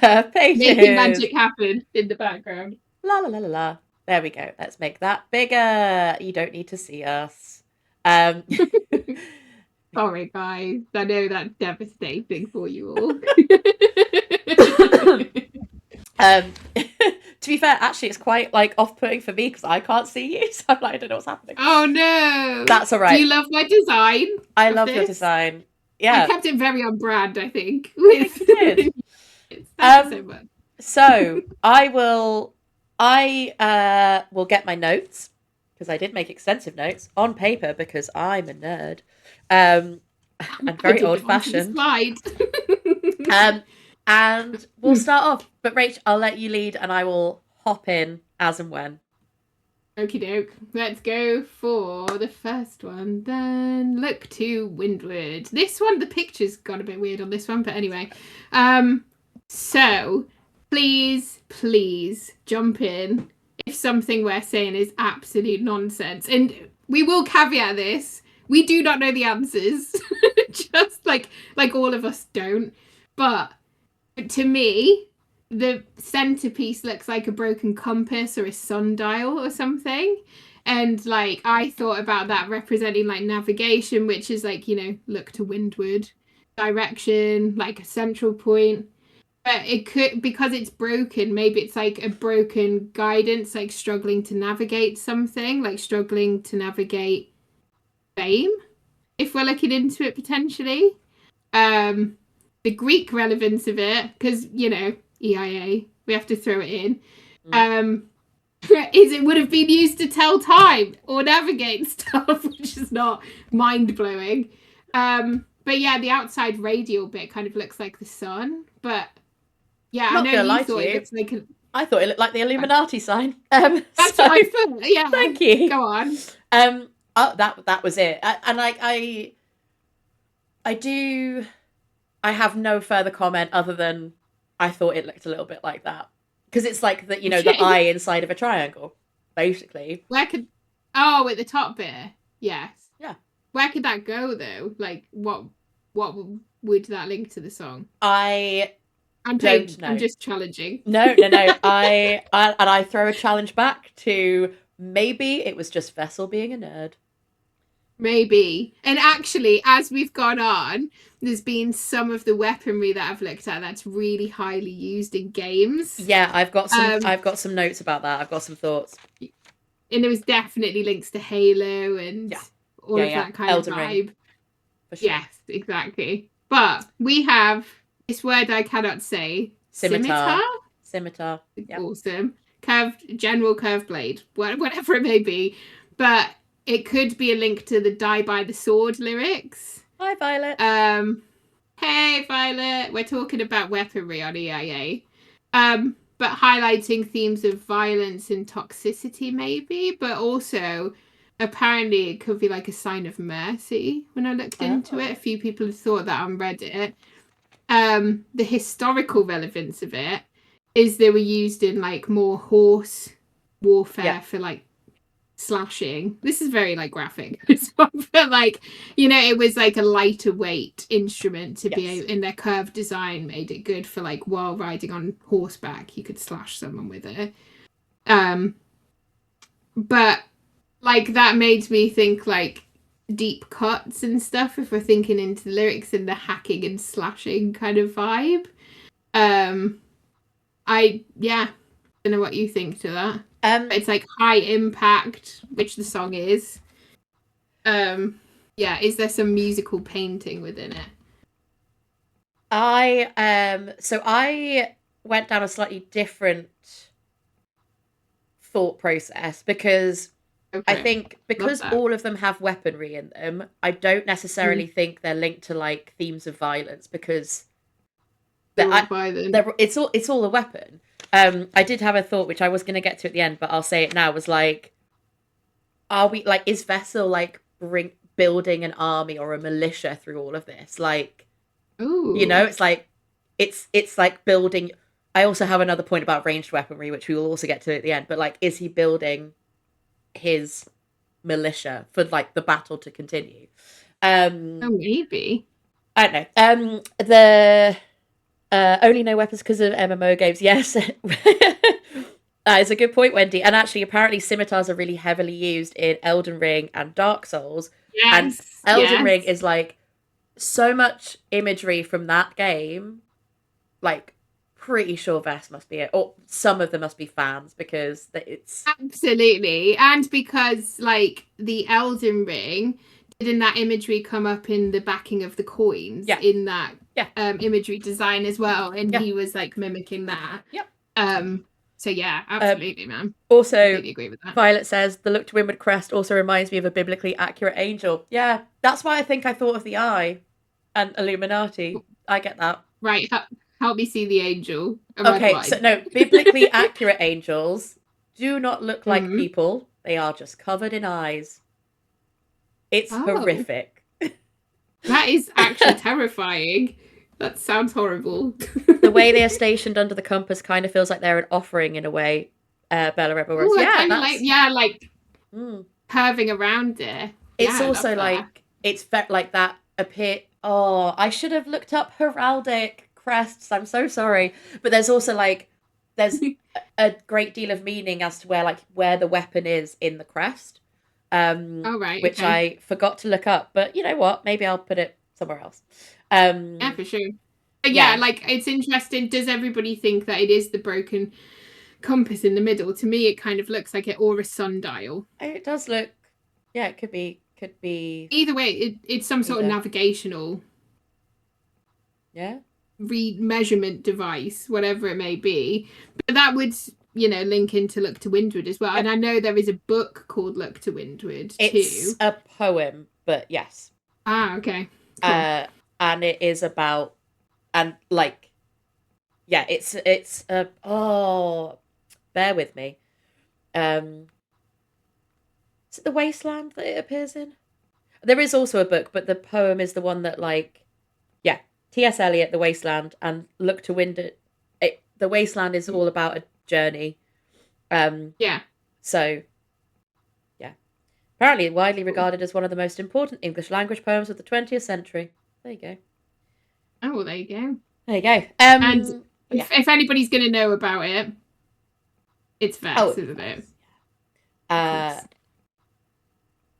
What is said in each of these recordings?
Making Pages. magic happen in the background. La la la la la. There we go. Let's make that bigger. You don't need to see us. Um, Sorry, guys. I know that's devastating for you all. to be fair, actually, it's quite like off-putting for me because I can't see you, so I'm like, I don't know what's happening. Oh no! That's all Do you right. love my design I of love your this? design. I Yeah, kept it very on brand, I think. I think you did. Thank you so much. So I will get my notes because I did make extensive notes on paper because I'm a nerd. Um, and I very did old them onto the fashioned. slide. Um, and we'll start off. But Rach, I'll let you lead, and I will hop in as and when. Okie doke. Let's go for the first one. Then look to windward. This one, the picture's got a bit weird on this one, but anyway. So please jump in if something we're saying is absolute nonsense. And we will caveat this. We do not know the answers. Just like all of us don't. But to me, the centerpiece looks like a broken compass or a sundial or something. And like I thought about that representing like navigation, which is like, look to windward, direction, like a central point. But it could, because it's broken, maybe it's like a broken guidance, like struggling to navigate something, like struggling to navigate fame, if we're looking into it potentially. The Greek relevance of it, because EIA, we have to throw it in. Is it would have been used to tell time or navigate stuff, which is not mind blowing. But yeah, the outside radial bit kind of looks like the sun. But yeah, Not I know gonna lie you to thought it you. looks like a. I thought it looked like the Illuminati sign. That's So what I thought. Yeah, thank you. go on. That was it. And like I do. I have no further comment other than I thought it looked a little bit like that because it's like the eye inside of a triangle, basically. Where could at the top bit? Yes. Yeah. Where could that go though? Like what would that link to the song? I I'm don't know. I'm just challenging. No. I throw a challenge back to maybe it was just Vessel being a nerd. Maybe. And actually, as we've gone on, there's been some of the weaponry that I've looked at that's really highly used in games. Yeah, I've got some notes about that. I've got some thoughts. And there was definitely links to Halo and all of that kind Elden of vibe. Ring. For sure. Yes, exactly. But we have this word I cannot say. Scimitar. Yep. Awesome. General curved blade. Whatever it may be. But it could be a link to the Die by the Sword lyrics. Hi, Violet. Hey, Violet. We're talking about weaponry on EIA. But highlighting themes of violence and toxicity, maybe. But also, apparently, it could be like a sign of mercy when I looked into it. A few people have thought that on Reddit. The historical relevance of it is they were used in like more horse warfare for like slashing. This is very like graphic, but like it was like a lighter weight instrument to be in their curved design made it good for like while riding on horseback you could slash someone with it. But like that made me think like deep cuts and stuff if we're thinking into the lyrics and the hacking and slashing kind of vibe. I don't know what you think to that. It's like high impact, which the song is. Is there some musical painting within it? So I went down a slightly different thought process because I think because all of them have weaponry in them, I don't necessarily think they're linked to like themes of violence because it's all a weapon. I did have a thought which I was going to get to at the end, but I'll say it now. Was like, are we like is Vessel like building an army or a militia through all of this? Like, it's like it's like building. I also have another point about ranged weaponry, which we will also get to at the end. But like, is he building his militia for like the battle to continue? Maybe. I don't know. Only no weapons because of MMO games. Yes. That is a good point, Wendy. And actually, apparently, scimitars are really heavily used in Elden Ring and Dark Souls. And Yes, Elden Ring yes. is like so much imagery from that game. Like, pretty sure Vess must be it, or some of them must be fans because it's Absolutely. And because like the Elden Ring, didn't that imagery come up in the backing of the coins yeah, in that yeah, imagery design as well? And yeah, he was like mimicking that. yep. So yeah, absolutely, man. Also, Completely agree with that. Violet says the look to windward crest also reminds me of a biblically accurate angel. Yeah, that's why I think I thought of the eye and Illuminati. I get that. Right, help me see the angel. A red Okay, so wine. no, biblically accurate angels do not look like Mm. people. They are just covered in eyes. It's Oh, horrific. that is actually terrifying. That sounds horrible. The way they are stationed under the compass kind of feels like they're an offering in a way. Bella Rebel Rose. Oh, I Yeah, kind of like, that's. yeah, like Mm. curving around it. Yeah, It's I love also that. like it's like that appear. Oh, I should have looked up heraldic crests. I'm so sorry, but there's also like there's a great deal of meaning as to where the weapon is in the crest, Oh, right, which okay. I forgot to look up. But you know what? Maybe I'll put it somewhere else. Yeah, for sure. But yeah, Yeah, like it's interesting. Does everybody think that it is the broken compass in the middle? To me, it kind of looks like it, or a sundial. it does look. Yeah, it could be Either way, it's some sort of either. navigational Yeah. read measurement device, whatever it may be. But that would, link into Look to Windward as well. And Yep. I know there is a book called Look to Windward It's too. a poem, but yes. Ah, okay. Cool. Uh, and it is about and like yeah, it's oh, bear with me. Um, is it the wasteland that it appears in? There is also a book, but the poem is the one that yeah, T.S. Eliot, The Wasteland, and Look to Wind. The Wasteland is all about a journey. Yeah. So yeah, apparently widely regarded as one of the most important English language poems of the 20th century. There you go. Oh, well, there you go. There you go. And Yeah. if anybody's going to know about it, it's Vess, isn't it? Uh,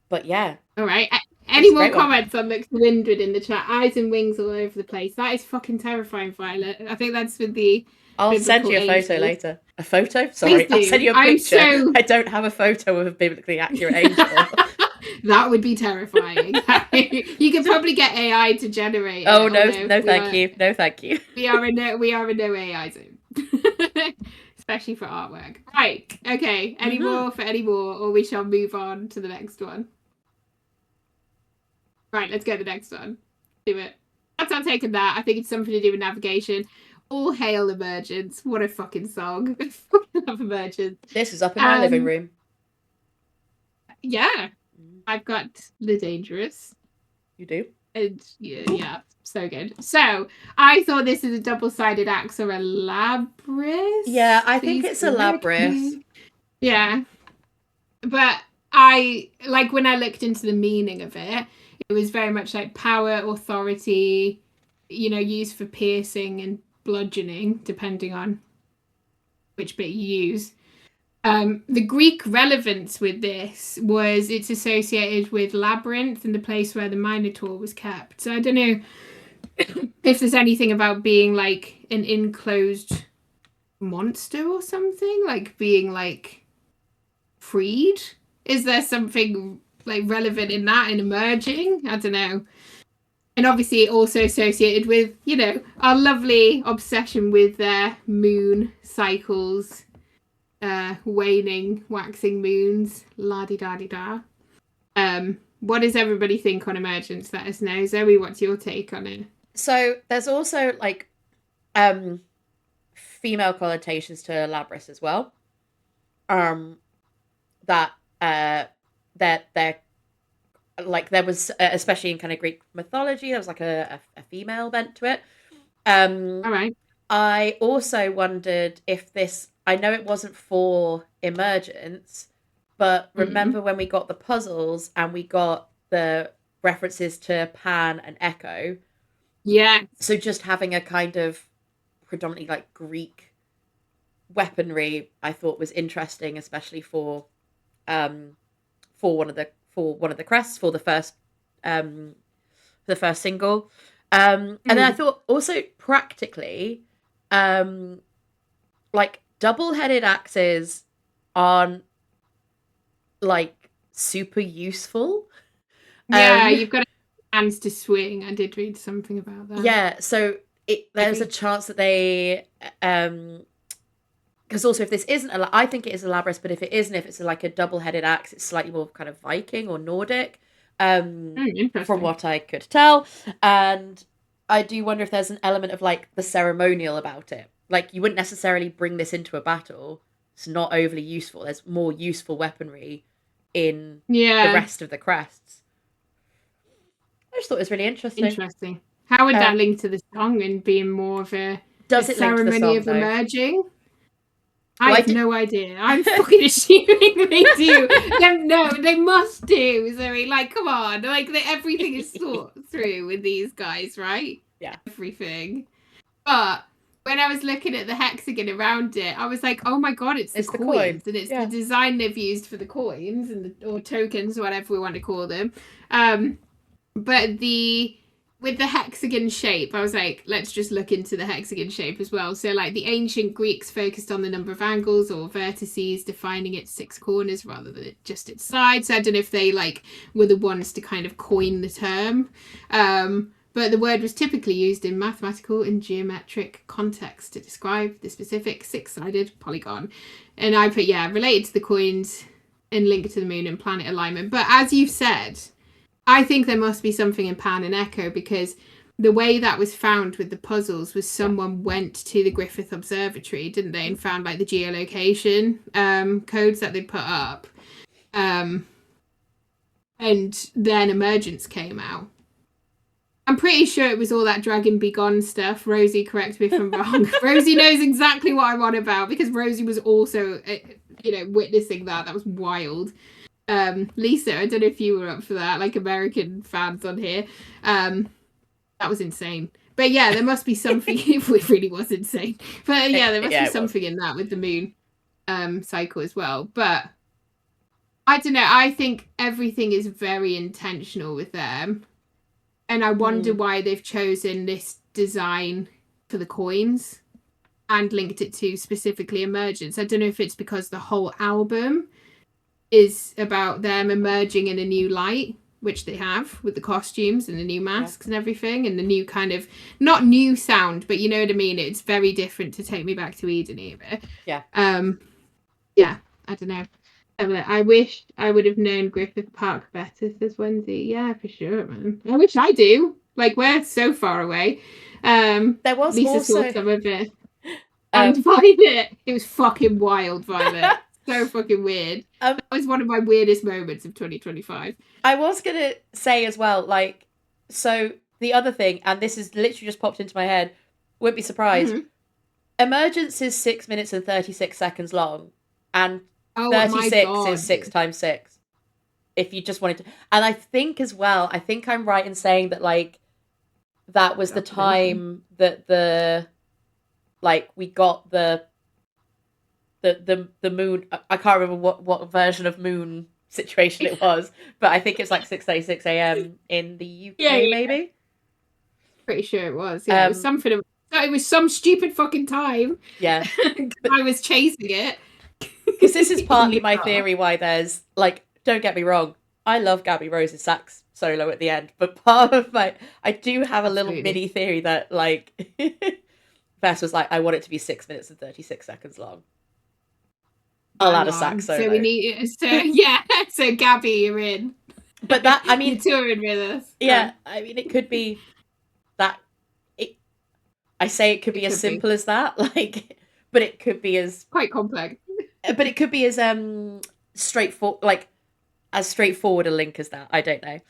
but yeah, All right. it's Any a more great one. comments on Look to Windward in the chat? Eyes and wings all over the place. That is fucking terrifying, Violet. I think that's with the I'll send biblical you a photo angels. later. A photo? Please Sorry, I'll send do. you a I'm picture. so I don't have a photo of a biblically accurate angel. that would be terrifying. You could probably get AI to generate it. Oh no, although no, thank you, no, thank you. We are a no AI zone. Especially for artwork. Right. Okay. Any more for any more, or we shall move on to the next one. Right, let's go to the next one. Do it. That's not taking that. I think it's something to do with navigation. All hail Emergence. What a fucking song. I fucking love Emergence. This is up in my living room. Yeah. I've got The Dangerous. You do? And yeah, so good. So I thought this is a double-sided axe or a Labrys. Yeah, I think it's a Labrys. Yeah. But I like when I looked into the meaning of it, it was very much like power, authority, used for piercing and bludgeoning, depending on which bit you use. The Greek relevance with this was it's associated with labyrinth and the place where the Minotaur was kept. So I don't know if there's anything about being like an enclosed monster or something, like being like freed. Is there something like relevant in that and emerging? I don't know. And obviously also associated with, our lovely obsession with their moon cycles, waning, waxing moons, la-di-da-di-da. What does everybody think on emergence? Let us know. Zoe, what's your take on it? So there's also female connotations to Labrys as well. That they're like there was especially in kind of Greek mythology there was like a female bent to it. All right. I also wondered if this, I know it wasn't for emergence, but remember when we got the puzzles and we got the references to Pan and Echo? Yeah. So just having a kind of predominantly like Greek weaponry I thought was interesting, especially um for one of the crests um for the first single. And then I thought also practically, um like double-headed axes aren't like super useful. Yeah, Um you've got hands to swing. I did read something about that. yeah, so there's a chance that they because also if this isn't I think it is a Labrys, but if it isn't, if it's like a double-headed axe, it's slightly more kind of Viking or Nordic, from Interesting. what I could tell. And I do wonder if there's an element of like the ceremonial about it. Like you wouldn't necessarily bring this into a battle. It's not overly useful. There's more useful weaponry in the Yeah, rest of the crests. I just thought it was really interesting. interesting. How would that Um, link to the song and being more of a does it link to the ceremony song of though? emerging? I Well, I have did. no idea. I'm fucking assuming they do. No, they must do. Zoe, like, come on, like everything is thought through with these guys, right? Yeah, Everything. But when I was looking at the hexagon around it, I was like, oh my god, it's the it's the coin. coins, and it's the Yeah, design they've used for the coins and or tokens, whatever we want to call them. Um, but the with the hexagon shape, I was like, let's just look into the hexagon shape as well. So, like the ancient Greeks focused on the number of angles or vertices, defining its 6 corners rather than just its sides. So I don't know if they like were the ones to kind of coin the term. But the word was typically used in mathematical and geometric context to describe the specific 6-sided polygon. And I put, yeah, related to the coins and linked to the moon and planet alignment. But as you've said, I think there must be something in Pan and Echo, because the way that was found with the puzzles was someone went to the Griffith Observatory, didn't they, and found like the geolocation codes that they put up. And then Emergence came out. I'm pretty sure it was all that Dragon Be Gone stuff. Rosie, correct me if I'm wrong. Rosie knows exactly what I'm on about, because Rosie was also, witnessing that. That was wild. Lisa, I don't know if you were up for that, like American fans on here. That was insane. But yeah, there must be something. It really was insane. But yeah, there must yeah, be it was. something in that with the moon cycle as well. But I don't know. I think everything is very intentional with them. And I wonder why they've chosen this design for the coins and linked it to specifically Emergence. I don't know if it's because the whole album is about them emerging in a new light, which they have with the costumes and the new masks and everything, and the new kind of, not new sound, but you know what I mean. It's very different to Take Me Back to Eden either. Yeah. Yeah, I don't know. I wish I would have known Griffith Park better, says Wendy. Yeah, for sure, man. I wish I do. Like, we're so far away. There was Lisa saw also some of it. And Violet. It was fucking wild, Violet. So fucking weird. That was one of my weirdest moments of 2025. I was gonna say as well, like, so the other thing, and this is literally just popped into my head, wouldn't be surprised. Emergence is 6 minutes and 36 seconds long, and 36 is 6 times 6. If you just wanted to, and I think as well, I think I'm right in saying that like that was the time that we got the moon. I can't remember what version of moon situation it was, but I think it's like 6:36 a.m. in the UK, maybe. Pretty sure it was. Yeah, it was something. It was some stupid fucking time. Yeah, I was chasing it. Because this is partly my theory why there's like. Don't get me wrong, I love Gabby Rose's sax solo at the end, but part of I do have a little mini theory that like Vess was like, I want it to be 6 minutes and 36 seconds long. I'll add a sax solo. So we need. So Gabby, you're in. But that, I mean, you're touring with us. Yeah, I mean, it could be that. I say it could be as simple as that, like, but it could be as quite complex. But it could be as straightforward, like as straightforward a link as that. I don't know.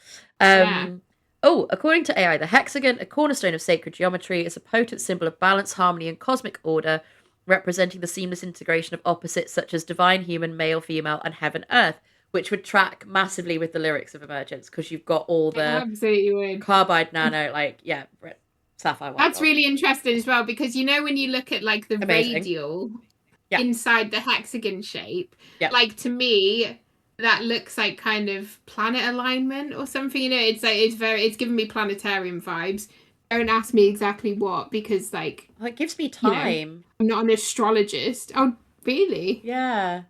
Oh, according to AI, the hexagon, a cornerstone of sacred geometry, is a potent symbol of balance, harmony, and cosmic order, representing the seamless integration of opposites such as divine, human, male, female, and heaven, earth, which would track massively with the lyrics of Emergence, because you've got all the absolutely would. carbide nano, like, yeah, Sapphire White That's Gold. really interesting as well, because you know when you look at like the Amazing. radial Yeah. inside the hexagon shape, Yeah. like to me that looks like kind of planet alignment or something. You know, it's like it's giving me planetarium vibes. Don't ask me exactly what, because like Oh, it gives me you know, time. I'm not an astrologist. Oh, really? Yeah.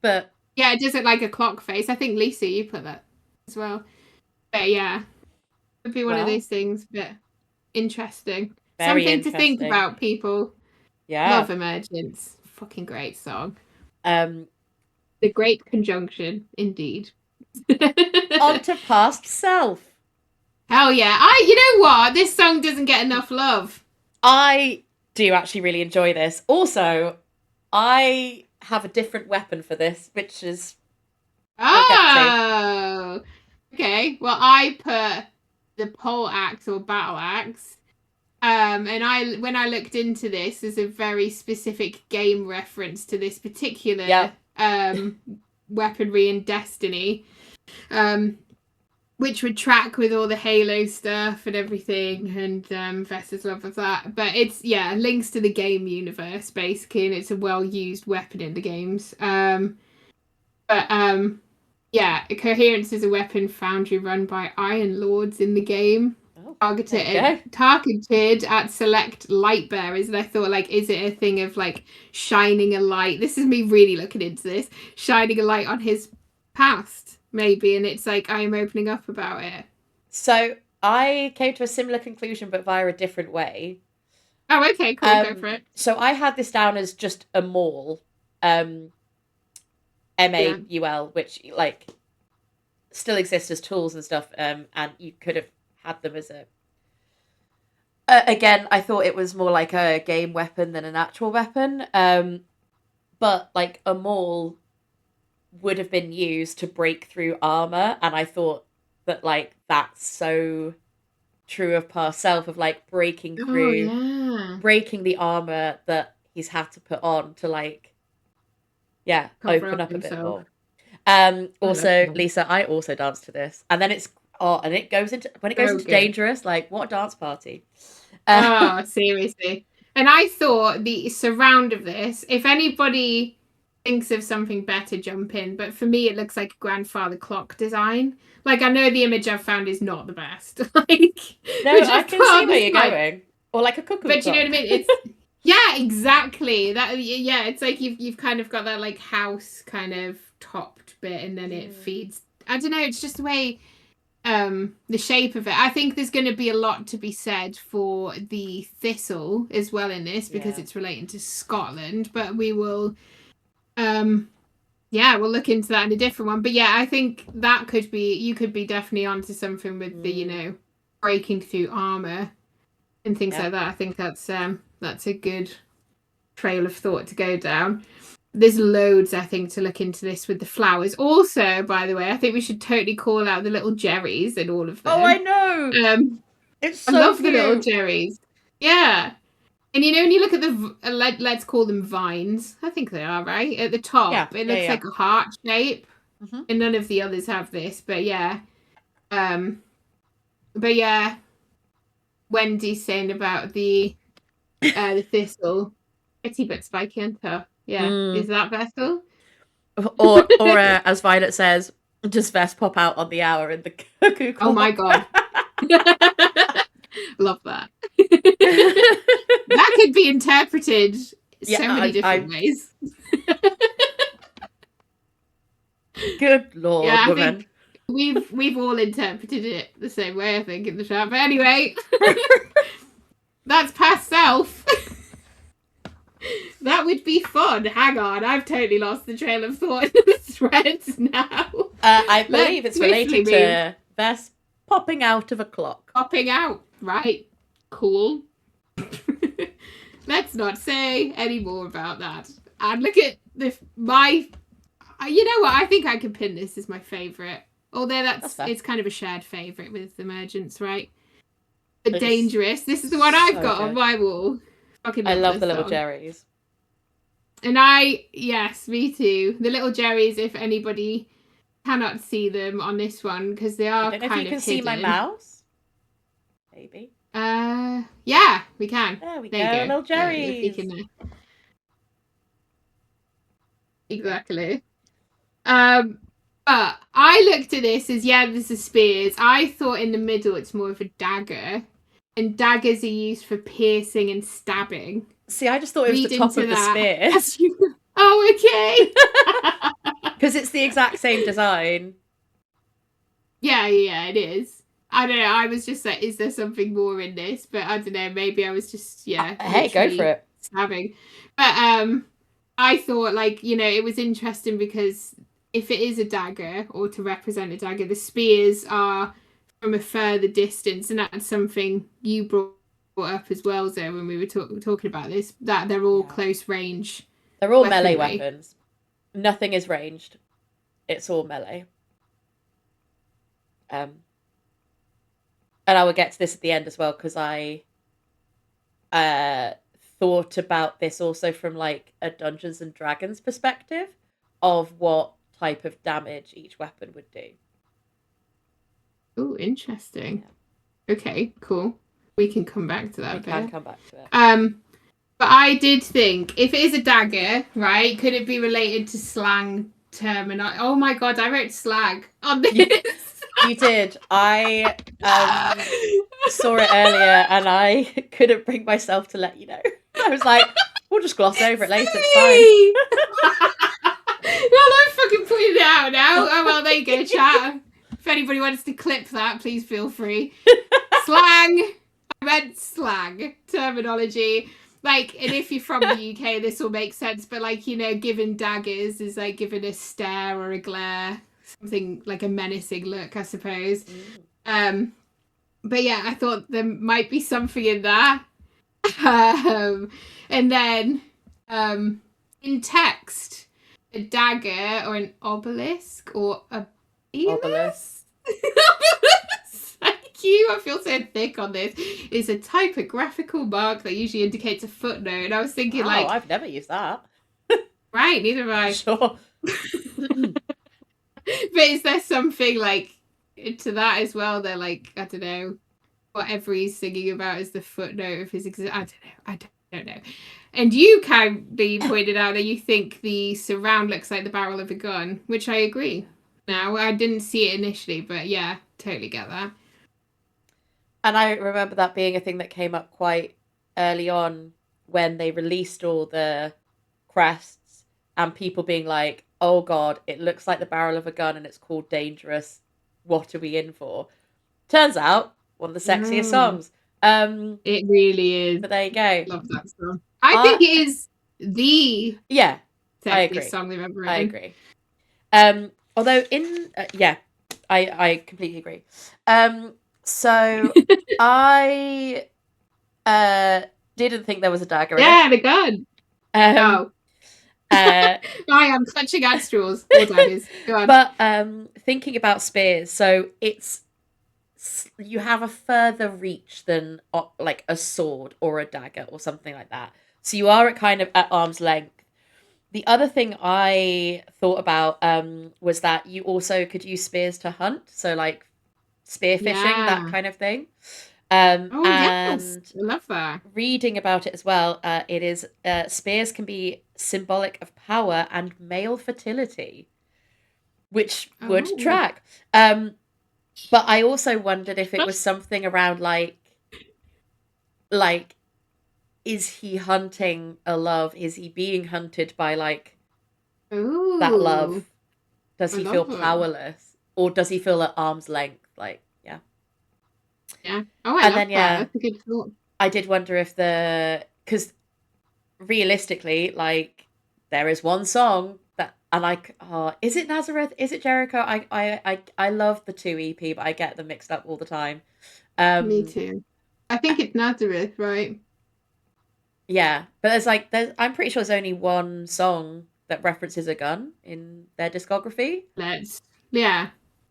But Yeah, it does look like a clock face. I think Lisa, you put that as well. But yeah, could be one of well, those things. But interesting. very Something to think interesting. about, people. Yeah. Love Emergence. Fucking great song. Um, The Great Conjunction, indeed. on to Past Self. Hell yeah. You know what? This song doesn't get enough love. I do actually really enjoy this. Also, I have a different weapon for this, which is I'll get to. Oh. Okay. Well, I put the pole axe or battle axe. And when I looked into this, there's a very specific game reference to this particular Yeah. weaponry in Destiny. Which would track with all the Halo stuff and everything, and Vesta's love of that. But it's links to the game universe basically, and it's a well used weapon in the games. Coherence is a weapon foundry run by Iron Lords in the game. Oh, Targeted at select light bearers, and I thought, like, is it a thing of like shining a light? This is me really looking into this, shining a light on his past, maybe, and it's like I'm opening up about it. So I came to a similar conclusion, but via a different way. Oh, okay, cool. Go for it. So I had this down as just a maul, MAUL, which like still exists as tools and stuff, and you could have had them as a. Again, I thought it was more like a game weapon than an actual weapon, but like a maul would have been used to break through armor, and I thought that like that's so true of Past Self, of like breaking through, breaking the armor that he's had to put on to like open up a bit more. Also, Lisa, I also danced to this, and then it goes into dangerous, like what a dance party. Seriously. And I thought the surround of this, if anybody thinks of something better, jump in, but for me it looks like a grandfather clock design. Like, I know the image I've found is not the best. Like, no, I can see where you're going. Or like a cuckoo but clock. You know what I mean? It's yeah, exactly. That it's like you've kind of got that like house kind of topped bit, and then it feeds. I don't know, it's just the way the shape of it. I think there's going to be a lot to be said for the thistle as well in this, because it's relating to Scotland, but we will we'll look into that in a different one. But I think that you could be definitely onto something with the breaking through armor and things like that. I think that's a good trail of thought to go down. There's loads, I think, to look into this with the flowers. Also, by the way, I think we should totally call out the little Jerrys and all of them. Oh, I know. It's so I love cute. the little Jerrys. Yeah. And you know, when you look at the let's call them vines, I think they are, right? At the top, it looks like a heart shape. Mm-hmm. And none of the others have this, but Wendy's saying about the thistle. Pretty bit spiky and tough. Yeah. Is that Vessel? Or as Violet says, does Vess pop out on the hour in the cuckoo clock? Oh my god. Love that. That could be interpreted so many different ways. Good lord, woman. We've all interpreted it the same way, I think, in the chat. But anyway, that's Past Self. That would be fun. Hang on, I've totally lost the trail of thought in the threads now. I believe it's related to Vess popping out of a clock. Popping out, right? Cool. Let's not say any more about that. And look at you know what? I think I can pin this as my favourite. Although it's kind of a shared favourite with Emergence, right? But Dangerous. This is the one I've got on my wall. I love the little Jerrys. And yes, me too. The little Jerrys, if anybody cannot see them on this one, because they are kind of hidden. I don't know if you can see my mouse. Maybe. Yeah, we can. There we There go, you go. little If we Jerry's. can, exactly. Um, but I looked at this as there's the spears. I thought in the middle it's more of a dagger, and daggers are used for piercing and stabbing. See, I just thought it was the Read top into of the that. spears. Oh, okay. Because it's the exact same design. Yeah, it is. I don't know. I was just like, is there something more in this? But I don't know. Maybe I was just Hey, go for it. stabbing. But I thought like it was interesting because if it is a dagger or to represent a dagger, the spears are from a further distance, and that's something you brought up as well, Zoe, when we were talking about this. That they're all close range. They're all melee weapons. Nothing is ranged. It's all melee. And I will get to this at the end as well because I thought about this also from like a Dungeons and Dragons perspective of what type of damage each weapon would do. Oh, interesting. Yeah. Okay, cool. We can come back to that. We can come back to it. But I did think if it is a dagger, right? Could it be related to slang terminology? Oh my god, I wrote slag on this. You did. I saw it earlier and I couldn't bring myself to let you know. I was like, we'll just gloss over it later. It's fine. Well, I'm fucking putting it out now. Oh well, there you go, chat. If anybody wants to clip that, please feel free. Slang. I meant slang terminology. Like, and if you're from the UK, this will make sense. But like, giving daggers is like giving a stare or a glare, something like a menacing look, I suppose. But yeah, I thought there might be something in there. And then in text, a dagger or an obelisk or a obelisk. Thank you. I feel so thick on this. Is a typographical mark that usually indicates a footnote. And I was thinking, like, I've never used that. Right, neither have I. Sure. But is there something like to that as well? They're like, I don't know, whatever he's singing about is the footnote of his existence. I don't know. And you kindly pointed out that you think the surround looks like the barrel of a gun, which I agree. Now, I didn't see it initially, but yeah, totally get that. And I remember that being a thing that came up quite early on when they released all the crests and people being like, oh god, it looks like the barrel of a gun and it's called Dangerous. What are we in for? Turns out, one of the sexiest songs. It really is. But there you go. Love that song. I think it is the sexiest song they've ever written. I agree. Although I completely agree. So I didn't think there was a dagger in it. Yeah, the gun. I am clutching at straws or daggers. Go on. But thinking about spears, so you have a further reach than like a sword or a dagger or something like that. So you are at arm's length. The other thing I thought about was that you also could use spears to hunt. So like spearfishing, that kind of thing. Yes, I love that. Reading about it as well, it is spears can be symbolic of power and male fertility, which would track. But I also wondered if it was something around like, is he hunting a love? Is he being hunted by like that love? Does he feel powerless, or does he feel at arm's length? Like, yeah. Oh, I love that. That's a good thought. I did wonder if because realistically, like, there is one song that I like. Is it Nazareth? Is it Jericho? I love the 2 EP, but I get them mixed up all the time. Me too. I think it's Nazareth, right? Yeah, but I'm pretty sure there's only one song that references a gun in their discography.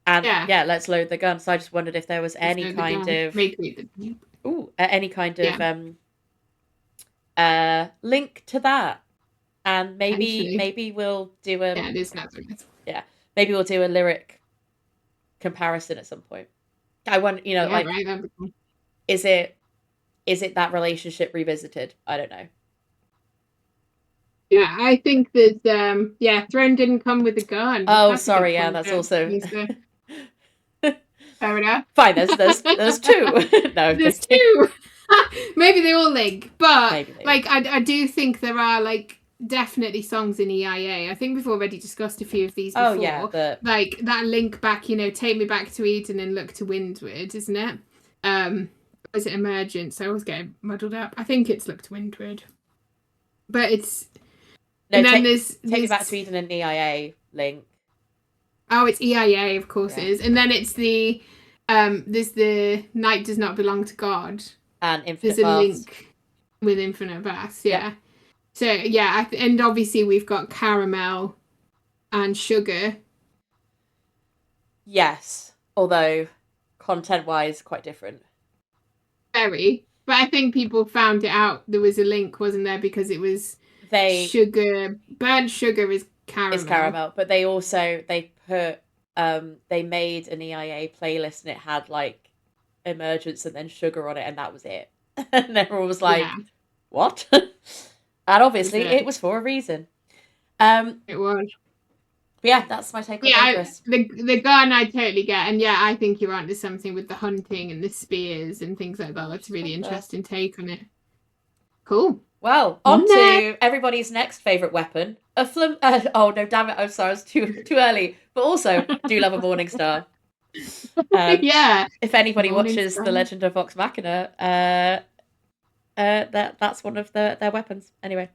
And let's load the gun. So I just wondered if there was any kind of link to that, and maybe we'll do a it is Nazareth. Yeah, maybe we'll do a lyric comparison at some point. I wonder, is it is it that relationship revisited? I don't know. Yeah, I think that Throne didn't come with a gun. Oh, That's a good sorry. Yeah, point. that's also Fair enough. fine. There's two. No, There's two. Maybe they all link, but maybe they. like I do think there are like definitely songs in EIA. I think we've already discussed a few of these Oh yeah, before. Like that link back, Take Me Back to Eden and Look to Windward, isn't it? Is it Emergence? I always get muddled up. I think it's Look to Windward. But it's no. and then Take Me Back to Eden and EIA link. Oh, it's EIA, of course Yeah. it is. And then it's there's the Night Does Not Belong to God. And Infinite There's a Vast. link with Infinite Vast, yeah. So, yeah, and obviously we've got Caramel and Sugar. Yes, although content-wise, quite different. Very. But I think people found it out there was a link, wasn't there? Because it was sugar. Burnt sugar is caramel. It's caramel. But they also, they made an EIA playlist and it had like Emergence and then Sugar on it, and that was it. And everyone was like, what? And obviously it was for a reason. It was. But yeah, that's my take on Chris. The gun I totally get, and yeah, I think you're onto something with the hunting and the spears and things like that. That's a really interesting take on it. Cool. Well, on to everybody's next favourite weapon. Oh no, damn it! I'm sorry, I was too early. But also, do love a Morning Star. Yeah. If anybody watches The Legend of Vox Machina, that's one of their weapons. Anyway,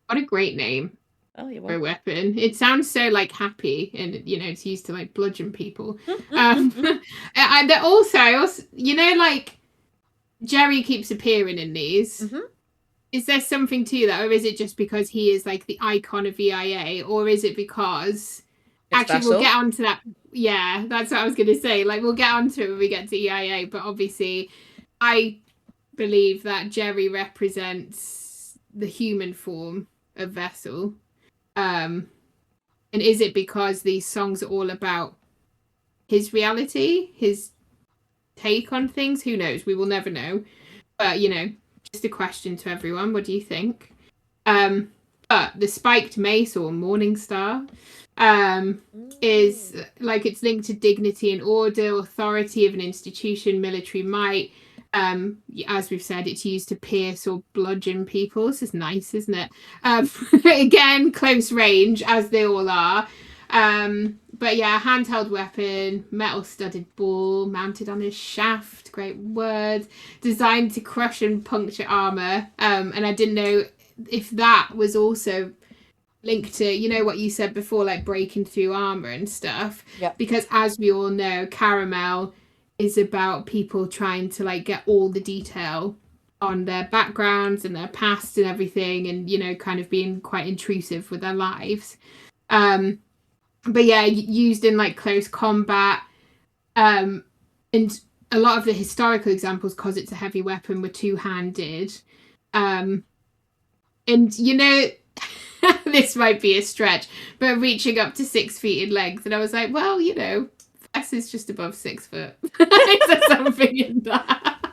what a great name. Oh, you're welcome. For a weapon. It sounds so like happy, and it's used to like bludgeon people. And also, like Jerry keeps appearing in these. Mm-hmm. Is there something to that, or is it just because he is like the icon of EIA, or is it because we'll get onto that? Yeah, that's what I was going to say. Like, we'll get onto it when we get to EIA, but obviously, I believe that Jerry represents the human form of Vessel. And is it because these songs are all about his reality, his take on things? Who knows? We will never know. But, just a question to everyone. What do you think? But the spiked mace or Morning Star is like it's linked to dignity and order, authority of an institution, military might. As we've said, it's used to pierce or bludgeon people. This is nice, isn't it? Again, close range, as they all are. But yeah, handheld weapon, metal studded ball mounted on his shaft. Great words. Designed to crush and puncture armor. And I didn't know if that was also linked to, what you said before, like breaking through armor and stuff. Yeah. Because as we all know, Caramel is about people trying to like get all the detail on their backgrounds and their past and everything, and kind of being quite intrusive with their lives. But yeah, used in like close combat, and a lot of the historical examples, because it's a heavy weapon, were two-handed. And this might be a stretch, but reaching up to 6 feet in length, and I was like, well, Vess is just above 6 foot. Is there something in that?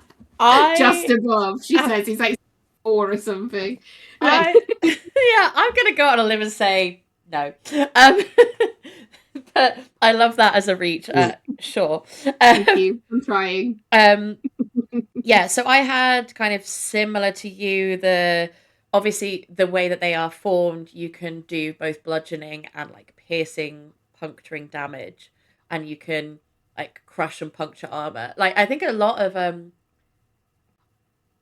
Just above. She says he's like 4 or something. I'm gonna go out on a limb and say no. But I love that as a reach. Sure. Thank you. I'm trying. Yeah, so I had kind of similar to you, obviously the way that they are formed, you can do both bludgeoning and like piercing, puncturing damage, and you can like crush and puncture armor. Like, I think a lot of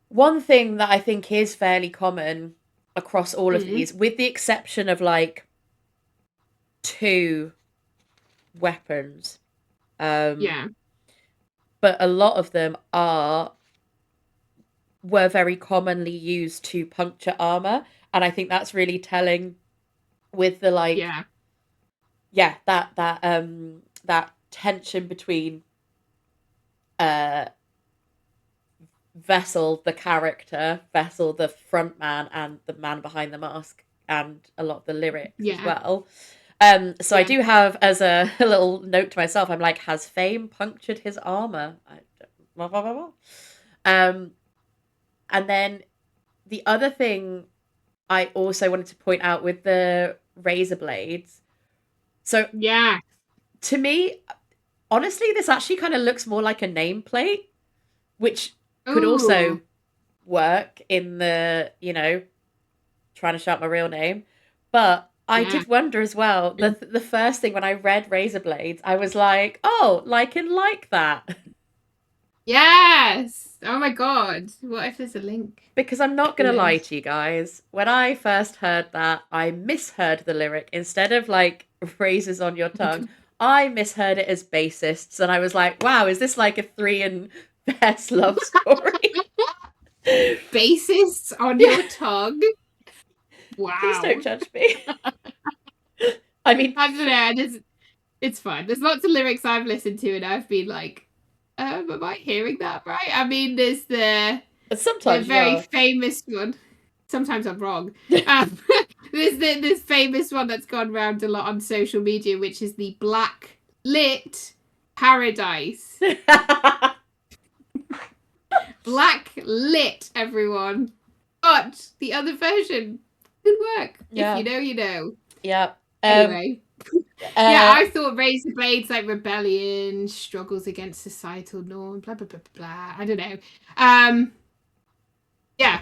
one thing that I think is fairly common across all of these, with the exception of like 2 weapons, yeah, but a lot of them were very commonly used to puncture armor, and I think that's really telling with the like that tension between Vessel the character, Vessel the front man, and the man behind the mask, and a lot of the lyrics as well. So I do have, as a little note to myself, I'm like, has fame punctured his armor? And then the other thing I also wanted to point out with the razor blades. So Yeah. to me, honestly, this actually kind of looks more like a nameplate, which could Oh. also work in the, trying to shout my real name. But I Yeah. did wonder as well, the first thing when I read razor blades, I was like, oh, like that. Yes. Oh my god. What if there's a link Because I'm not to going to lie this? to you guys. When I first heard that, I misheard the lyric. Instead of like phrases on your tongue, I misheard it as bassists. And I was like, wow, is this like a Three and Best love story? Bassists on Yeah, your tongue. please don't Wow. judge me. I mean, I don't know. It's fine. There's lots of lyrics I've listened to, and I've been like, am I hearing that right? I mean, there's the sometimes you very are. famous one. Sometimes I'm wrong. Um, there's this famous one that's gone around a lot on social media, which is the Black Lit Paradise. Black lit, everyone. But the other version could work. If you Yeah, know, you know. yeah. Anyway. Yeah, Uh, I thought razor blades like rebellion, struggles against societal norm, blah blah blah blah blah. I don't know. Yeah,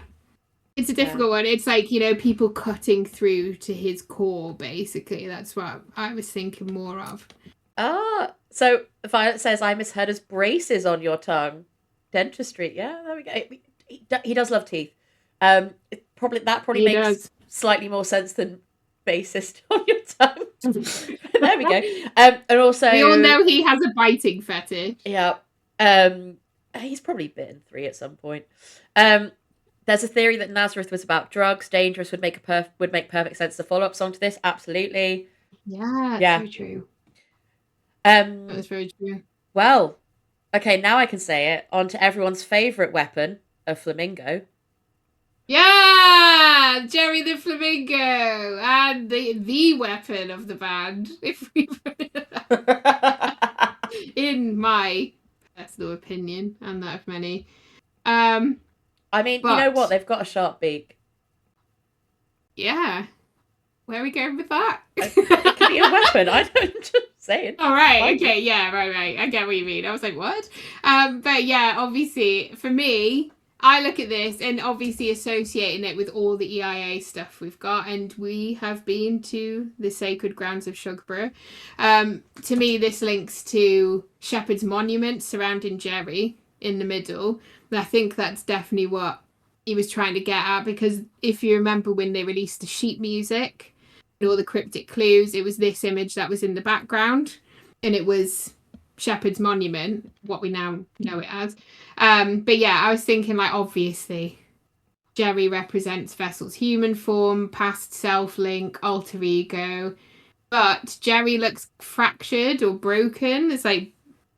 it's a yeah. difficult one. It's like, people cutting through to his core, basically. That's what I was thinking more of. So Violet says I misheard as braces on your tongue. Dentistry. Yeah, there we go. He does love teeth. That probably He makes does. slightly more sense than bassist on your tongue. There we go. And We all also, know he has a biting fetish. yeah, um, he's probably bitten three at some point. Um, there's a theory that Nazareth was about drugs. Dangerous would make perfect sense. The follow up song to this, absolutely. Yeah, it's Yeah. very true. That Um. is very true. Well, okay, now I can say it. On to everyone's favorite weapon, a flamingo. Yeah, Jerry the Flamingo, and the weapon of the band, if we put it in my personal opinion, and that of many. I mean, you know what? But They've got a sharp beak. yeah, where are we going with that? It could be a weapon. I don't just saying. All right, Fine. okay, yeah, right. I get what you mean. I was like, what? But yeah, obviously, for me, I look at this and obviously associating it with all the EIA stuff we've got, and we have been to the sacred grounds of Shugborough. To me, this links to Shepherd's Monument surrounding Jerry in the middle. And I think that's definitely what he was trying to get at, because if you remember when they released the sheet music, all the cryptic clues, it was this image that was in the background, and it was Shepherd's Monument, what we now know it as. But yeah, I was thinking, like, obviously Jerry represents Vessel's human form, past self link, alter ego, but Jerry looks fractured or broken. There's like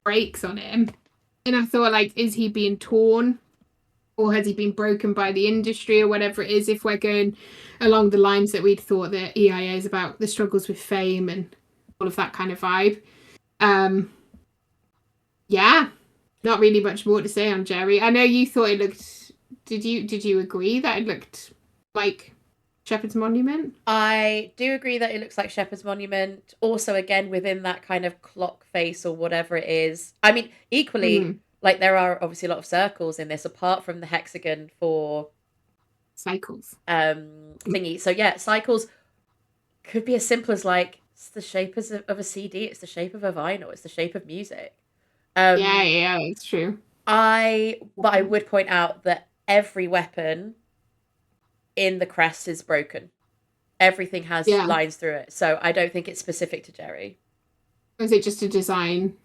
breaks on him, and I thought, like, is he being torn, or has he been broken by the industry, or whatever it is, if we're going along the lines that we'd thought that EIA is about the struggles with fame and all of that kind of vibe. Yeah, not really much more to say on Jerry. I know you thought it looked. Did you agree that it looked like Shepherd's Monument? I do agree that it looks like Shepherd's Monument. Also, again, within that kind of clock face or whatever it is. I mean, equally, Mm-hmm. like there are obviously a lot of circles in this, apart from the hexagon for Cycles. thingy. So yeah, cycles could be as simple as like it's the shape of a CD, it's the shape of a vinyl, it's the shape of music. Yeah, Um, yeah, it's true. but I would point out that every weapon in the crest is broken. Everything has Yeah. lines through it, so I don't think it's specific to Jerry. Or is it just a design?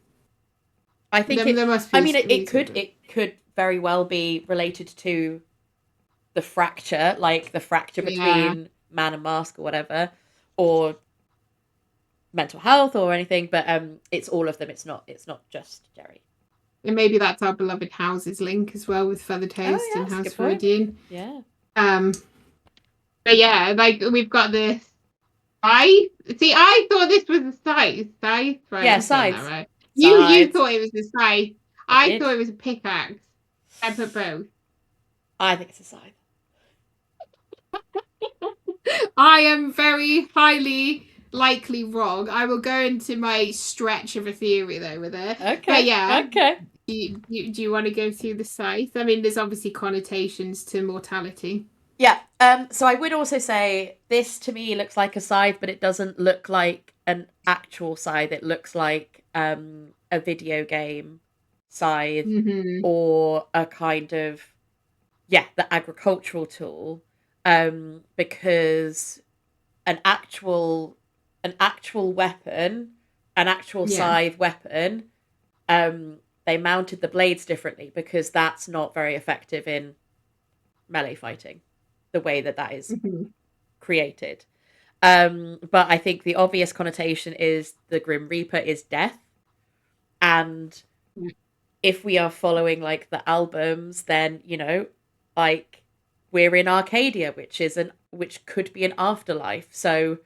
I think There must I be mean, a reason. it could very well be related to the fracture, like the fracture Yeah. between man and mask or whatever, or mental health or anything. But it's all of them. It's not just Jerry. And maybe that's our beloved Houses link as well, with Feather Oh Toast yeah, and that's a House good point. Freudian. Yeah. Um, but yeah, like we've got this. I thought this was a scythe. Scythe, right? Yeah, I'm saying that sides. right. You Sides. thought it was a scythe. I I did. thought it was a pickaxe. I put both. I think it's a scythe. I am very highly likely wrong. I will go into my stretch of a theory though with it. But Okay. yeah, Okay. do you want to go through the scythe? I mean, there's obviously connotations to mortality. Yeah. So I would also say this to me looks like a scythe, but it doesn't look like an actual scythe. It looks like a video game scythe Hmm. or a kind of the agricultural tool. Because an actual weapon, an actual Yeah. scythe weapon, they mounted the blades differently because that's not very effective in melee fighting, the way that is Hmm. created. But I think the obvious connotation is the Grim Reaper is death, and if we are following like the albums, then like we're in Arcadia, which could be an afterlife. So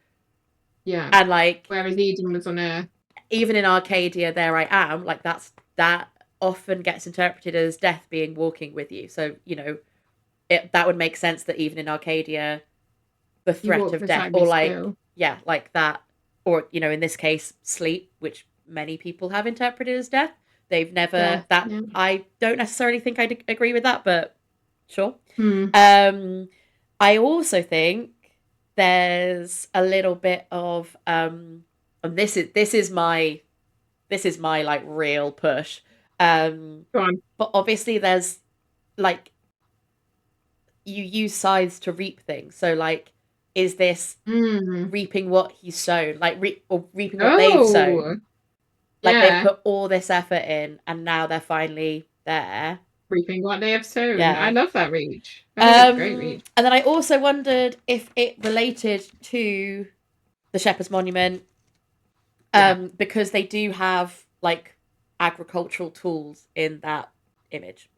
Yeah. and like Whereas Eden was on Earth. even in Arcadia, there I am. Like that often gets interpreted as death being walking with you. So that would make sense that even in Arcadia, the You threat walk of death, beside me or like still. like that, or in this case, sleep, which many people have interpreted as death. They've never Death. that Yeah. I don't necessarily think I agree with that, but sure. Hmm. Um, I also think there's a little bit of and this is my like real push. Go on. But obviously there's like you use scythes to reap things. So like is this Hmm. reaping what he's sown, like or reaping what they've sown? Oh, Like they've yeah. put all this effort in and now they're finally there. Reaping what they have sown. I Yeah. love that reach. I think it's a great reach. And then I also wondered if it related to the Shepherd's Monument, Yeah. because they do have like agricultural tools in that image.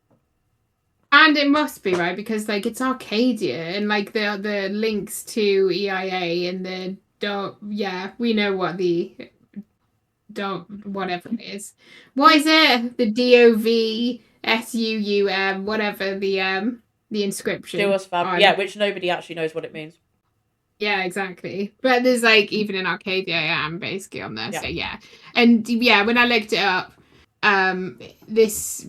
And it must be, right? Because like it's Arcadia and like the links to EIA and the don't yeah, we know what the don't whatever it is. What is it? The DOVSUUM, whatever the inscription Duos Fab, yeah, on. which nobody actually knows what it means. Yeah, exactly. But there's like even in Arcadia I am basically on there. Yeah, So yeah. And yeah, when I looked it up, this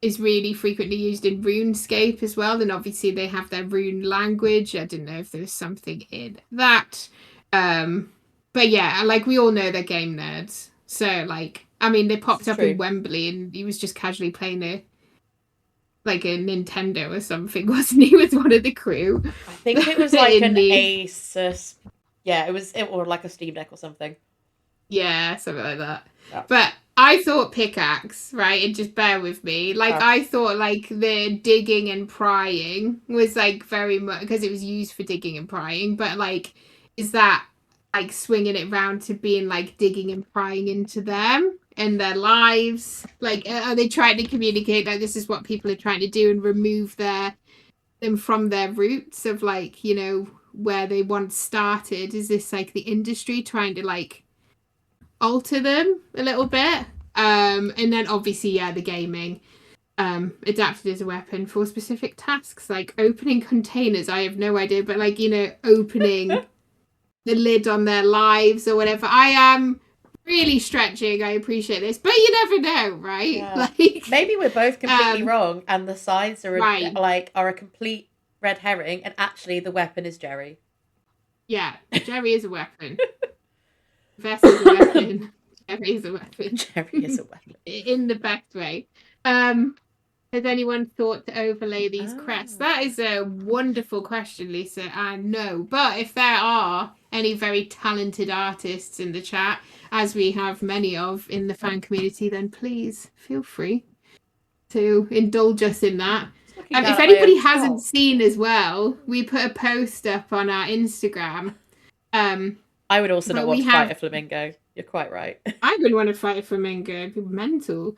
is really frequently used in RuneScape as well. And obviously they have their rune language. I didn't know if there was something in that. But yeah, like we all know they're game nerds. So like I mean they this popped is up in true. Wembley and he was just casually playing a Nintendo or something, wasn't he, with one of the crew? I think it was like in an the Asus. Yeah, or like a Steam Deck or something. Yeah, something like that. Yeah. But I thought pickaxe, right? And just bear with me. Like Oh. I thought like the digging and prying was like very much because it was used for digging and prying, but like is that like swinging it round to being like digging and prying into them and their lives? Like are they trying to communicate like this is what people are trying to do and remove them from their roots of like, where they once started? Is this like the industry trying to like alter them a little bit? And then obviously, yeah, the gaming. Adapted as a weapon for specific tasks like opening containers. I have no idea, but like, opening the lid on their lives or whatever. I am really stretching. I appreciate this, but you never know, right? Yeah. Like Maybe we're both completely wrong, and the sides are right. a complete red herring, and actually the weapon is Jerry. Yeah, Jerry is a weapon. Vess is a weapon. Jerry is a weapon. Jerry is a weapon. In the best way. Has anyone thought to overlay these crests? That is a wonderful question, Lisa. And no, but if there are any very talented artists in the chat, as we have many of in the fan community, then please feel free to indulge us in that. If anybody hasn't seen as well, we put a post up on our Instagram. I would also not want to fight a flamingo. You're quite right. I would want to fight a flamingo. It'd be mental.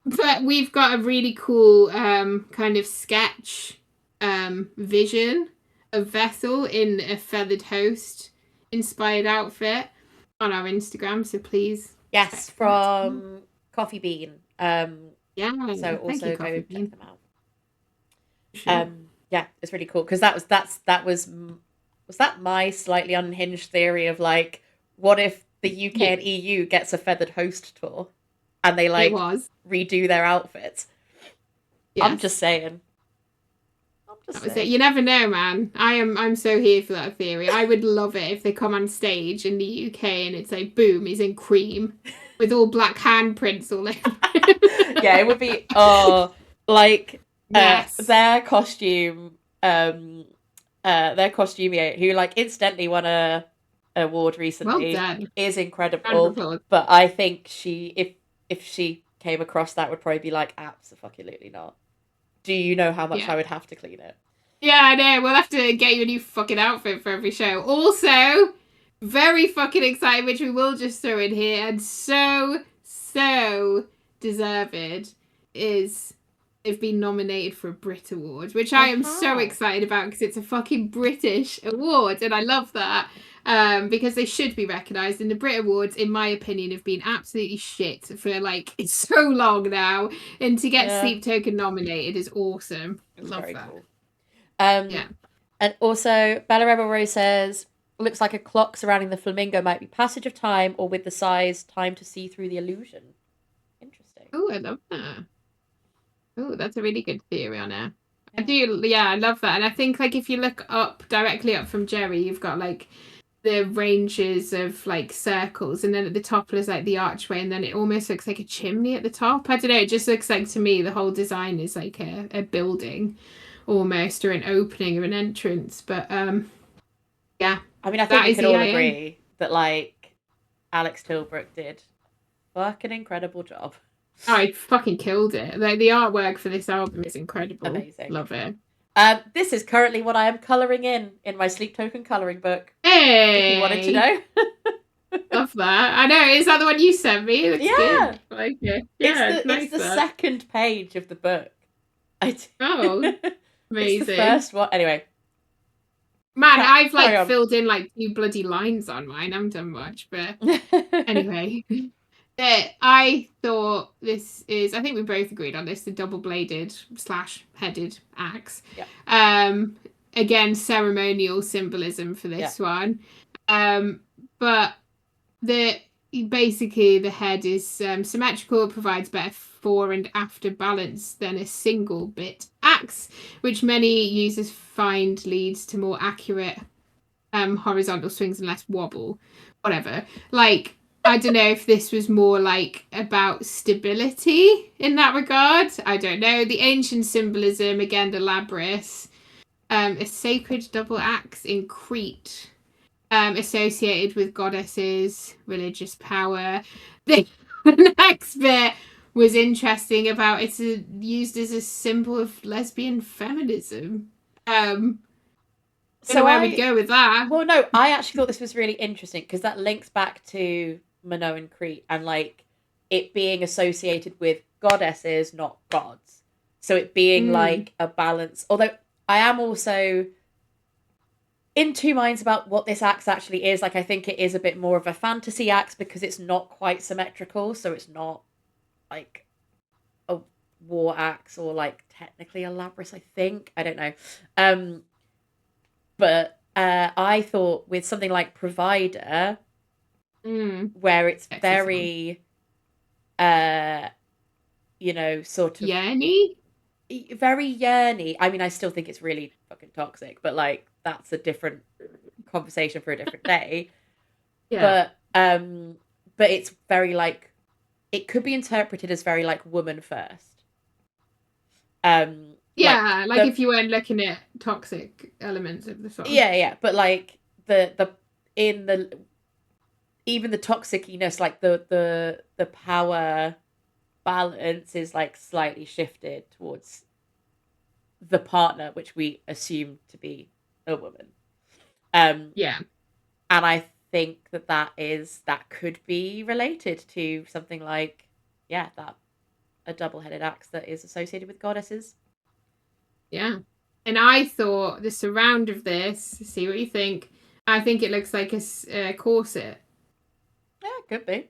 But we've got a really cool kind of sketch vision of Vessel in a feathered host inspired outfit on our Instagram. So please. Yes, from Coffee Bean. Yeah. So also go check them out. Sure. Yeah, it's really cool because that was that my slightly unhinged theory of like, what if the UK Yeah, and EU gets a feathered host tour and they it like was. redo their outfits? I'm just Yes. saying. I'm just That was it. saying. You never know, man. I'm so here for that theory. I would love it if they come on stage in the UK and it's like, boom, he's in cream with all black handprints all over Yeah, it would be like Yes. their costumier who like incidentally won a award Well recently done. is Round of incredible. applause. But I think she if she came across that would probably be like absolutely not. Do you know how much Yeah. I would have to clean it? Yeah, I know. We'll have to get you a new fucking outfit for every show. Also, very fucking excited, which we will just throw in here, and so deserved is they've been nominated for a Brit Award, which I They am so have. excited about because it's a fucking British award, and I love that. Because they should be recognised. And the Brit Awards, in my opinion, have been absolutely shit for like it's so long now. And to get Yeah, Sleep Token nominated is awesome. it's Love very that. cool. Yeah. And also Bella Rebel Rose says looks like a clock surrounding the flamingo might be passage of time, or with the size, time to see through the illusion. Interesting. Oh, I love that. Oh, that's a really good theory on it. I Yeah. do, yeah, I love that. And I think like if you look up directly up from Jerry, you've got like the ranges of like circles, and then at the top there's like the archway, and then it almost looks like a chimney at the top. I don't know, it just looks like to me the whole design is like a building almost, or an opening or an entrance. But yeah, I mean, I think that we is could all EIA. agree that like Alex Tilbrook did fucking incredible job. Oh, I fucking killed it. Like the artwork for this album is incredible. Amazing. Love it. This is currently what I am colouring in my Sleep Token colouring book. If you wanted to Hey, know. love that. I know. Is that the one you sent me? It looks good. Yeah. I like it. Yeah, it's It's nice the that. second page of the book. Oh, It's the amazing. first one. Anyway, Man, I've carry like on. filled in like 2 bloody lines on mine. I haven't done much, but anyway. I thought this is, I think we both agreed on this, the double bladed slash headed axe. Yeah. Again, ceremonial symbolism for Yeah. this one. But the basically the head is symmetrical, provides better fore and after balance than a single bit axe, which many users find leads to more accurate horizontal swings and less wobble. Whatever. Like, I don't know if this was more like about stability in that regard. I don't know. The ancient symbolism, again, the Labrys, a sacred double axe in Crete, associated with goddesses, religious power. The next bit was interesting about it's used as a symbol of lesbian feminism. Don't know So where we'd go with that. well, no, I actually thought this was really interesting because that links back to Minoan Crete and like it being associated with goddesses, not gods. So it being Mm, like a balance. Although I am also in two minds about what this axe actually is. Like I think it is a bit more of a fantasy axe because it's not quite symmetrical, so it's not like a war axe or like technically a labrys, I think. I don't know. But I thought with something like Provider, where it's sexy song. very, uh, sort of Yanny? very yearny. I mean, I still think it's really fucking toxic, but like that's a different conversation for a different day. Yeah. But it's very like it could be interpreted as very like woman first. Like Yeah, like the if you weren't looking at toxic elements of the song. yeah, but like the in the even the toxicness, like the power balance is like slightly shifted towards the partner, which we assume to be a woman. Yeah. And I think that could be related to something like that a double-headed axe that is associated with goddesses. Yeah. And I thought the surround of this, see what you think. I think it looks like a corset. Yeah, could be.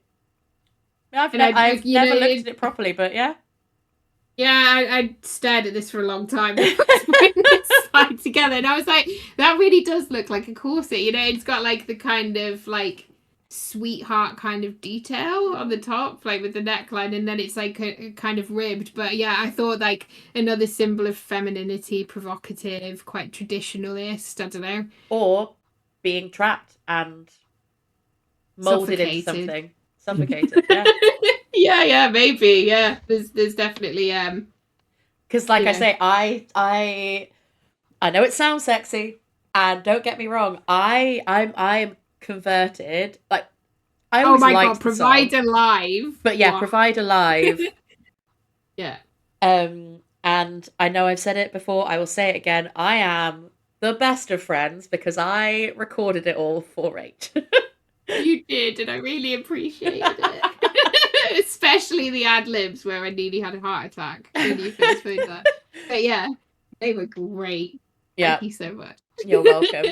And I've you know, never looked at it properly, but yeah. Yeah, I stared at this for a long time when I was putting this slide together, and I was like, that really does look like a corset. You know, it's got like the kind of like sweetheart kind of detail on the top, like with the neckline, and then it's like a kind of ribbed. But yeah, I thought like another symbol of femininity, provocative, quite traditionalist. I don't know, Or being trapped and molded into suffocated. something. Suffocated, yeah. Yeah, yeah, maybe. Yeah, there's definitely Because, like you I know. say, I know it sounds sexy, and don't get me wrong, I'm converted. Like I Oh always my God, liked the Provide song, Alive. but yeah, Wow. Provide Alive. Yeah. And I know I've said it before, I will say it again. I am the best of friends because I recorded it all for H. You did, and I really appreciated it. Especially the ad libs where I nearly had a heart attack when you first played that. But yeah, they were great. Yeah, Thank you so much. you're welcome.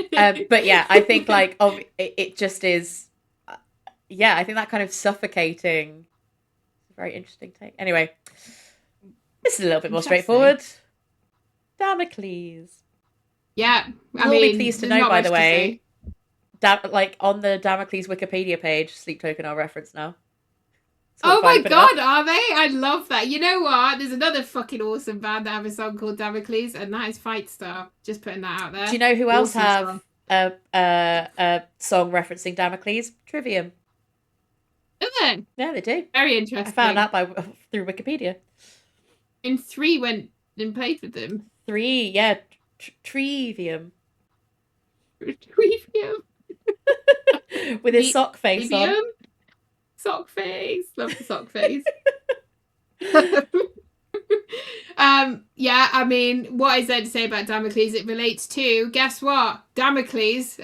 But yeah, I think like it just is. uh, Yeah, I think that kind of suffocating. Very interesting take. Anyway, this is a little bit more Interesting. straightforward. Damocles. Yeah, I You'll be mean, pleased to there's know, not by the much to way, say. like on the Damocles Wikipedia page, Sleep Token I'll reference now. So Oh finally my put it God, up. are they? I love that. You know what? There's another fucking awesome band that have a song called Damocles, and that is Fight Star. Just putting that out Do you there. know who else Awesome have song. a song referencing Damocles? Trivium. Isn't it? Yeah, they do. Very I found interesting. out by through Wikipedia. And three went and played with them. Three, yeah, Trivium Trivium. with his sock face on. Medium. Sock face. Love the sock face. Yeah, I mean, what is there to say about Damocles? It relates to, guess what? Damocles.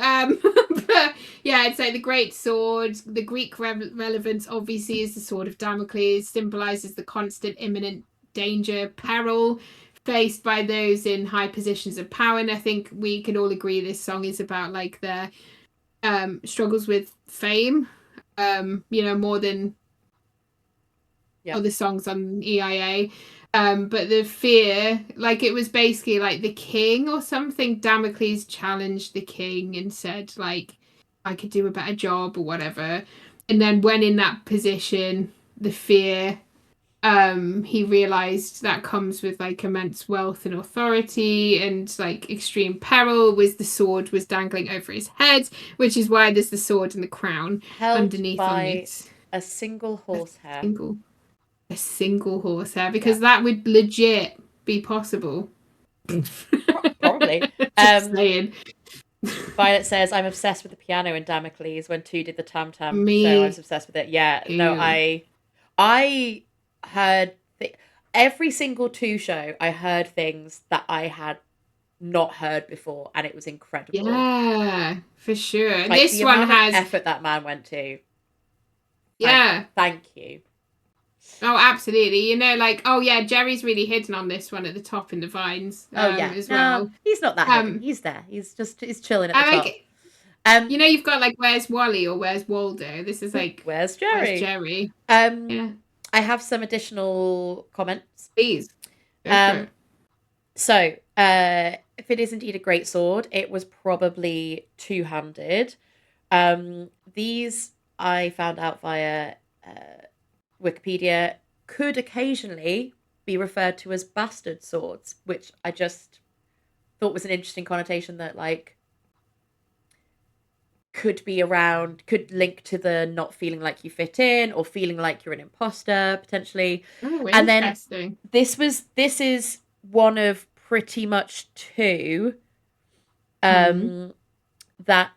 But yeah, it's like the great sword. The Greek relevance obviously is the sword of Damocles, symbolizes the constant imminent danger, peril faced by those in high positions of power. And I think we can all agree this song is about like their struggles with fame. More than Yep. other songs on EIA. But the fear, like it was basically like the king or something. Damocles challenged the king and said, like, I could do a better job or whatever. And then when in that position, the fear, he realized that comes with like immense wealth and authority and like extreme peril was the sword was dangling over his head, which is why there's the sword and the crown Held underneath on by it. a single A horsehair. single a single horsehair Yeah, because that would legit be possible. probably. Just saying. Violet says, I'm obsessed with the piano in Damocles when two did the tam tam, so I was Me obsessed with it. Yeah, no, too. I heard every single two show, I heard things that I had not heard before, and it was incredible. Yeah, for sure. Like the This one amount of has, effort that man went to. Thank, yeah. thank you. Oh, absolutely. Like, oh yeah, Jerry's really hidden on this one at the top in the vines, Oh yeah, as no, well. he's not that hidden. Um, He's there. He's chilling at the I top. like, Um, you've got like, where's Wally or where's Waldo? This is like, where's where's Jerry? Jerry? Um, Yeah, I have some additional comments. please go for Um, it. So, if it is indeed a great sword, it was probably two-handed. These I found out via Wikipedia could occasionally be referred to as bastard swords, which I just thought was an interesting connotation that like could link to the not feeling like you fit in or feeling like you're an imposter potentially. Oh, And then interesting. this is one of pretty much two Hmm. um, that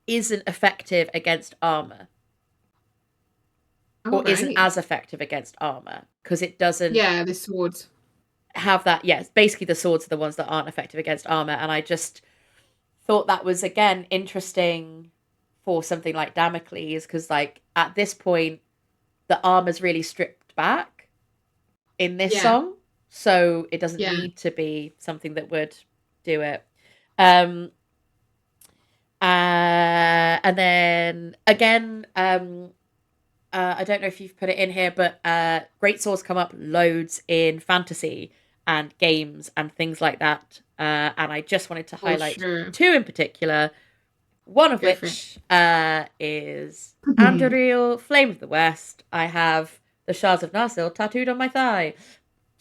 isn't effective against armor All or isn't right. as effective against armor because it doesn't Yeah, the swords. have that. Yes, basically the swords are the ones that aren't effective against armor, and I just thought that was again interesting for something like Damocles because like at this point the armor's really stripped back in this Yeah, song, so it doesn't yeah. need to be something that would do it. Um, and then again, I don't know if you've put it in here, but great swords come up loads in fantasy and games and things like that. And I just wanted to highlight two in particular. One of which is Anduril, Flame of the West. I have the Shards of Narsil tattooed on my thigh.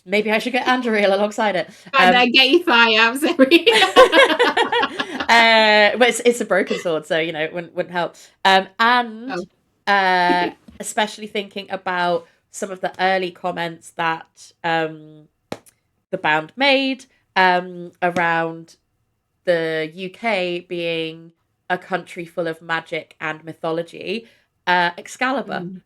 Maybe I should get Anduril alongside it. Get your thigh out, sorry. But it's a broken sword, so it wouldn't help. Especially thinking about some of the early comments that the band made around the UK being a country full of magic and mythology. Excalibur,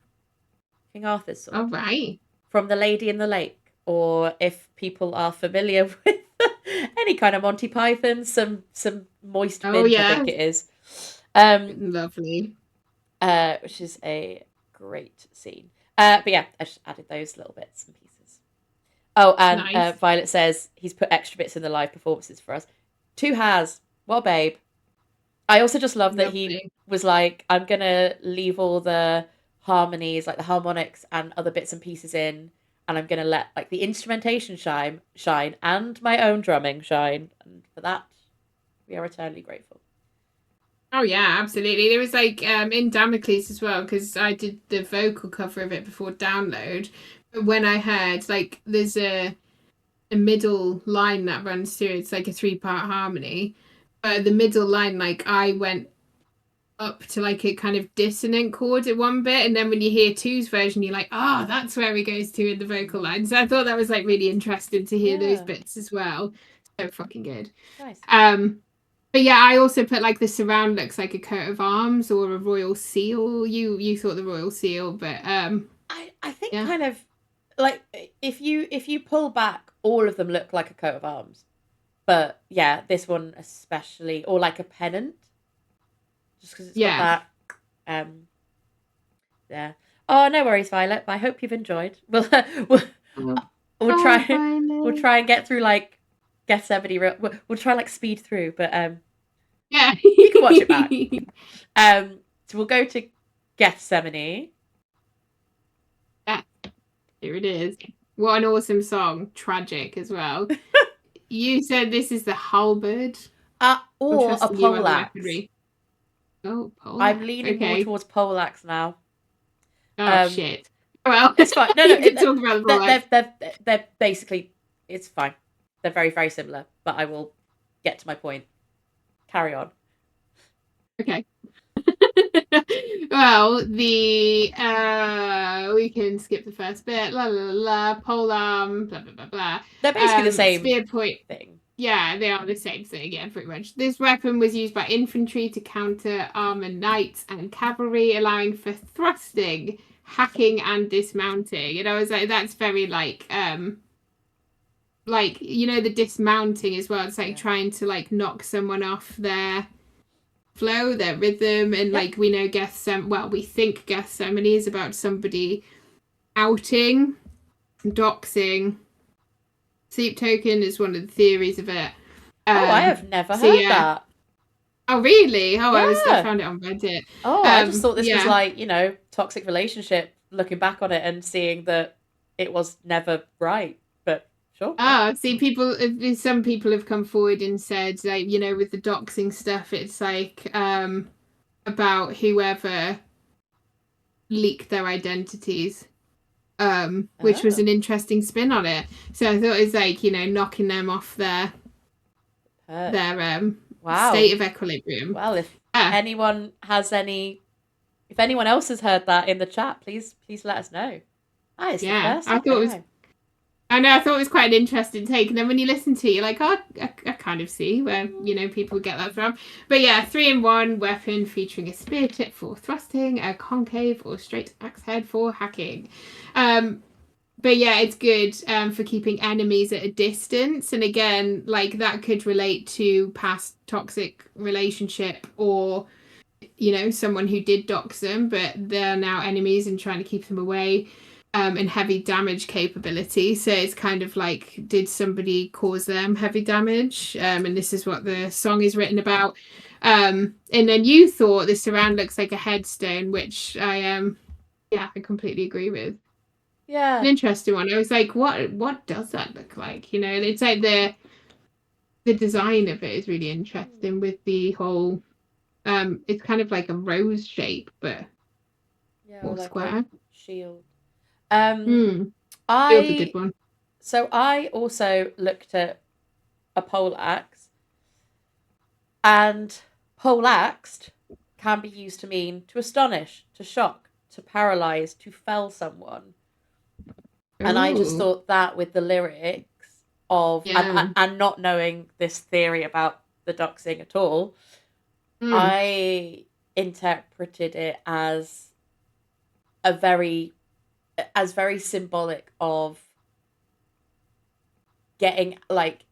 King Arthur's sword. All right. From The Lady in the Lake. Or if people are familiar with any kind of Monty Python, some moist mint, I think it is. Lovely. Which is a great scene. But yeah, I just added those little bits and pieces. Oh, and nice. Violet says he's put extra bits in the live performances for us. 2 has. What a babe. I also just love that he was like, I'm going to leave all the harmonies, like the harmonics and other bits and pieces in, and I'm going to let like the instrumentation shine and my own drumming shine. And for that, we are eternally grateful. Oh yeah, absolutely. There was like in Damocles as well, because I did the vocal cover of it before download. But when I heard like there's a middle line that runs through, it's like a 3-part harmony. The middle line, like I went up to like a kind of dissonant chord at one bit, and then when you hear 2's version, you're like, that's where he goes to in the vocal line. So I thought that was like really interesting to hear those bits as well. So fucking good. Nice. But yeah, I also put like the surround looks like a coat of arms or a royal seal. You thought the royal seal, but I think kind of like if you pull back, all of them look like a coat of arms. But yeah, this one especially, or like a pennant. Just because it's got that. Yeah. Oh, no worries, Violet. I hope you've enjoyed. We'll try and get through like Gethsemane. We'll try like speed through, but yeah, you can watch it back. So we'll go to Gethsemane. Yeah, here it is. What an awesome song! Tragic as well. You said this is the halberd, or a poleaxe. Oh, poleaxe. I'm leaning more towards poleaxe now. Oh shit! Well, it's fine. No, they're basically, it's fine. They're very, very similar, but I will get to my point. Carry on. Okay. Well, we can skip the first bit. La la la. Polearm. Blah blah blah blah. They're basically the same spear point thing. Yeah, they are the same thing. Yeah, pretty much. This weapon was used by infantry to counter armored knights and cavalry, allowing for thrusting, hacking, and dismounting. And I was like, that's very like the dismounting as well. It's like trying to like knock someone off their flow, their rhythm, and like we know we think Gethsemane is about somebody outing, doxing. Sleep token is one of the theories of it. I have never heard that. Oh really? I found it on Reddit. I just thought this was like toxic relationship. Looking back on it and seeing that it was never right. But sure. Some people have come forward and said, like, with the doxing stuff, it's like about whoever leaked their identities, which was an interesting spin on it. So I thought it was like, knocking them off their state of equilibrium. Well, if anyone else has heard that in the chat, please let us know. I thought it was quite an interesting take, and then when you listen to it, you're like, I kind of see where people get that from. But yeah, 3-in-1 weapon featuring a spear tip for thrusting, a concave or straight axe head for hacking. But yeah, it's good for keeping enemies at a distance, and again, like that could relate to past toxic relationship or someone who did dox them, but they're now enemies and trying to keep them away. And heavy damage capability. So it's kind of like, did somebody cause them heavy damage? And this is what the song is written about. And then you thought the surround looks like a headstone, which I Yeah, I completely agree with. An Yeah. interesting one. I was like, what does that look like? You know, it's like the design of it is really interesting with the whole it's kind of like a rose shape, but Yeah, or more like a square. shield. Um, Hmm. Feels a good I one. so I also looked at a poleaxe, and poleaxed can be used to mean to astonish, to shock, to paralyze, to fell someone. And I just Oh, thought that with the lyrics of yeah. and not knowing this theory about the doxing at all, Hmm. I interpreted it a very as very symbolic of getting like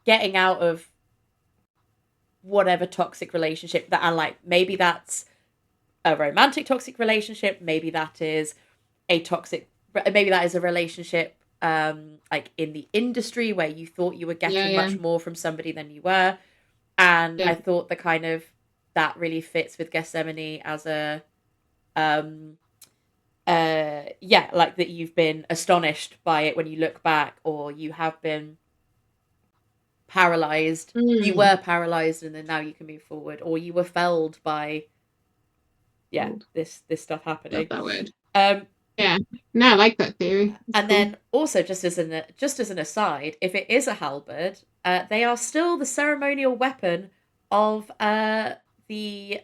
getting out of whatever toxic relationship that, and like maybe that's a romantic toxic relationship, maybe that is a toxic maybe that is a relationship like in the industry where you thought you were Yeah, getting yeah, much more from somebody than you were. And I yeah. thought the kind of that really fits with Gethsemane as a um yeah, like that you've been astonished by it when you look back, or you have been paralyzed, you Hmm. were paralyzed and then now you can move forward, or you were felled by yeah, Old. this stuff Love happening. that word. um Yeah. No, I like that theory. It's and cool. then also, just as an aside, if it is a halberd, they are still the ceremonial weapon of the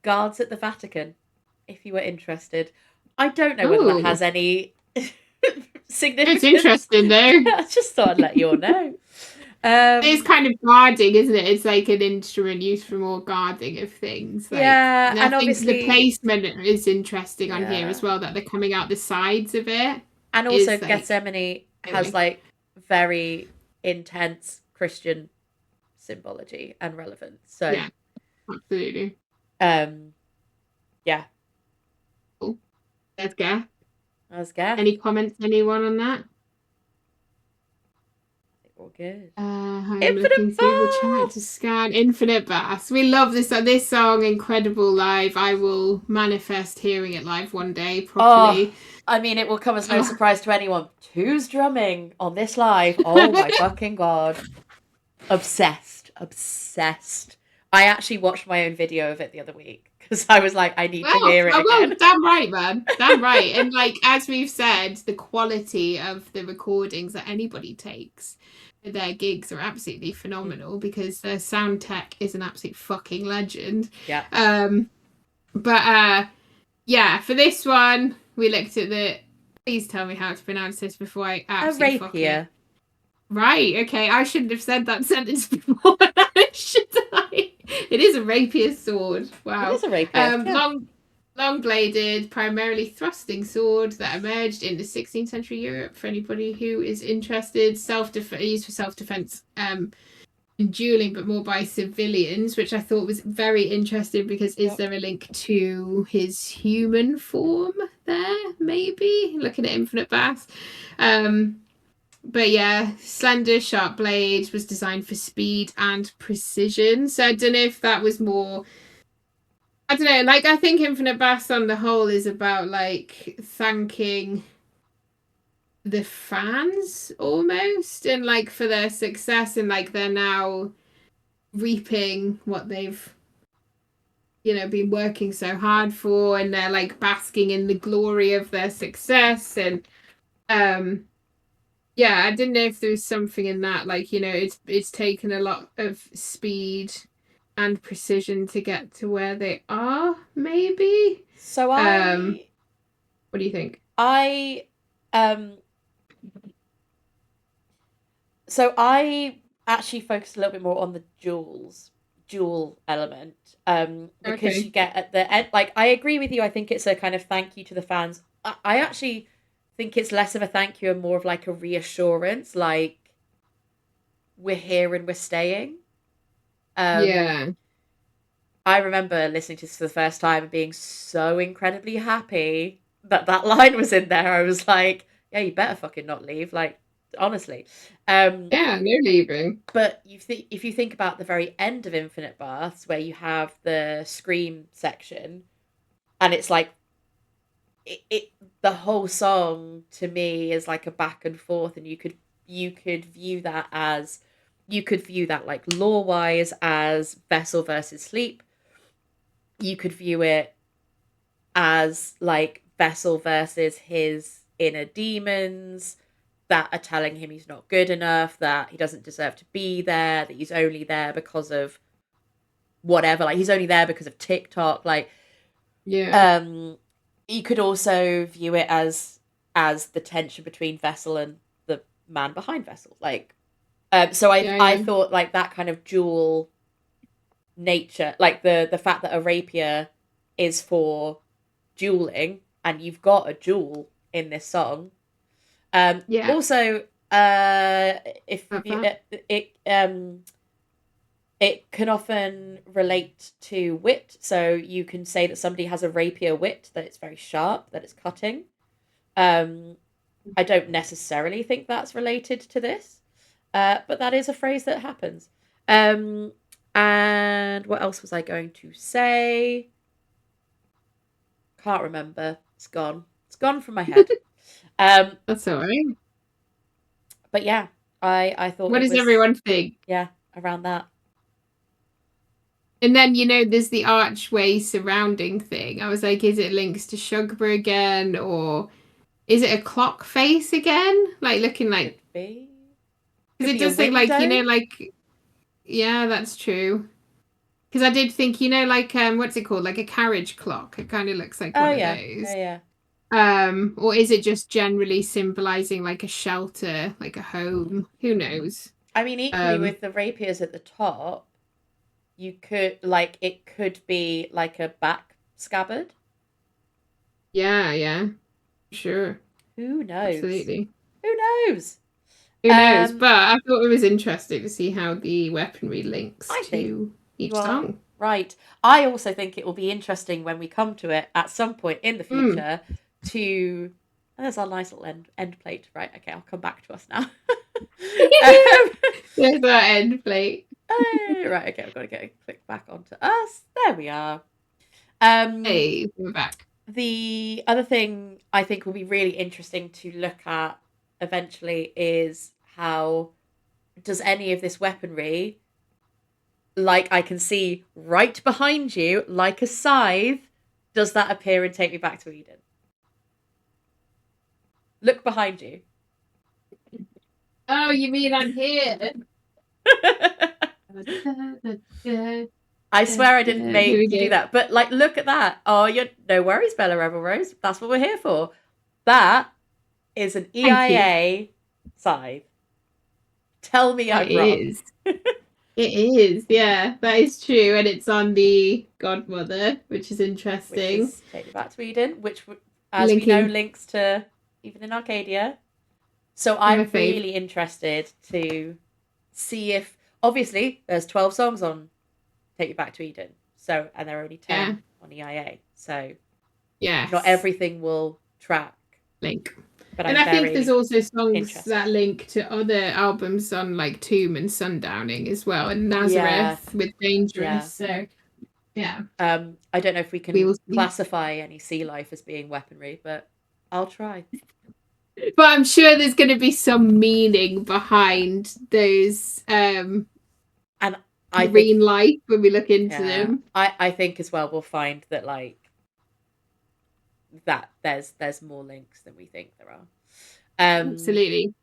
guards at the Vatican, if you were interested. I don't know whether that Oh, has any it's significance. interesting though. I just thought I'd let you all know. It's Um, kind of guarding, isn't it? It's like an instrument used for more guarding of things. Like, yeah, and I and think the obviously, placement is interesting on here yeah, as well, that they're coming out the sides of it and also is like, Gethsemane has anyway, like very intense Christian symbology and relevance. So, yeah, absolutely. um, yeah, Cool. Let's go. that was Gaff. Any comments, anyone on that? I think we're good. I'm looking Infinite through the chat to Bass. scan Infinite Bass. We love this song, incredible live. I will manifest hearing it live one day Oh, properly. I mean, it will come as no Oh. surprise to anyone. Who's drumming on this live? Oh my fucking god! Obsessed, obsessed. I actually watched my own video of it the other week because I was like, I need to Well, hear it oh, well, again. damn right, man. Damn right. And like as we've said, the quality of the recordings that anybody takes for their gigs are absolutely Mm, phenomenal because their sound tech is an absolute fucking legend. yeah, Um, but yeah, for this one, we looked at the. Please tell me how to pronounce this before I a absolutely fuck it. rapier. Right, okay, I shouldn't have said that sentence before, should I? It is a rapier sword. It Wow. is a rapier. Yeah. Long bladed, primarily thrusting sword that emerged in the 16th century Europe. For anybody who is interested, used for self defense, and dueling, but more by civilians, which I thought was very interesting because is Yep. there a link to his human form there? Maybe looking at Infinite Bass. But yeah, slender, sharp blade was designed for speed and precision. So I don't know if that was more. I don't know. Like I think Infinite Bass on the whole is about like thanking the fans almost, and like for their success, and like they're now reaping what they've been working so hard for, and they're like basking in the glory of their success. And um yeah, I didn't know if there was something in that, like, it's taken a lot of speed and precision to get to where they are, maybe. So um what do you think? I, um, so I actually focused a little bit more on the jewel element, because you Okay. get at the end, like I agree with you. I think it's a kind of thank you to the fans. I actually think it's less of a thank you and more of like a reassurance, like we're here and we're staying. Um, Yeah. I remember listening to this for the first time and being so incredibly happy that that line was in there. I was like, yeah, you better fucking not leave. Like, honestly. Um, Yeah, no leaving. but if you think about the very end of Infinite Baths, where you have the Scream section, and it's like the whole song to me is like a back and forth, and you could view that as like lore wise as Vessel versus Sleep. You could view it as like Vessel versus his inner demons that are telling him he's not good enough, that he doesn't deserve to be there, that he's only there because of whatever, like he's only there because of TikTok. Like, Yeah. you could also view it as the tension between Vessel and the man behind Vessel. Like, so Yeah. I Yeah. thought like that kind of dual nature, like the fact that a rapier is for dueling, and you've got a duel in this song. Yeah. Also, if Love you, that. it can often relate to wit. So you can say that somebody has a rapier wit, that it's very sharp, that it's cutting. I don't necessarily think that's related to this, but that is a phrase that happens. And what else was I going to say? Can't remember. It's gone. It's gone from my head. That's all right. But yeah, I thought What it does was, everyone think? yeah, around that. And then, there's the archway surrounding thing. I was like, is it links to Shugborough again? Or is it a clock face again? Like, looking Could like. be. Could Because it be a does look like, window. like. Yeah, that's true. Because I did think, like, what's it called? Like a carriage clock. It kind of looks like Oh one of yeah, those. yeah, yeah. Or is it just generally symbolizing like a shelter, like a home? Who knows? I mean, equally Um, with the rapiers at the top, you could like it could be like a back scabbard. yeah, yeah, sure, Who knows? absolutely. Who knows? Who knows? Um, But I thought it was interesting to see how the weaponry links I think to you each are song. right. I also think it will be interesting when we come to it at some point in the Mm. future to. There's our nice little end plate. Right, okay, I'll come back to us now. um, There's our end plate. right, okay, I've got to get a click back onto us. There we are. Um, Hey, we're back. the other thing I think will be really interesting to look at eventually is how does any of this weaponry, like I can see right behind you, like a scythe, does that appear and take me back to Eden? Look behind you. Oh, you mean I'm here? I swear I didn't Here we make you do go. that. But like look at that. Oh, you're no worries, Bella Rebel Rose. That's what we're here for. That is an Thank you. EIA scythe. Tell me It I'm wrong. is. It is, yeah, that is true, and it's on the Godmother, which is Which interesting. is Take Me Back to Eden, which, as we know, Linking links to Even in Arcadia. So my I'm fave. really interested to see if, obviously, there's 12 songs on Take You Back to Eden. So, and there are only 10 Yeah. on EIA. So Yes. not everything will track. Link. But And I'm I think there's very also songs interested. that link to other albums on like Tomb and Sundowning as well, and Yeah, Nazareth with Dangerous. yeah. So yeah, I don't know if we we can will see. classify any sea life as being weaponry, but I'll try. But I'm sure there's going to be some meaning behind those And I think, green light when we look into yeah, them. I think as well we'll find that like that there's more links than we think there are. Absolutely.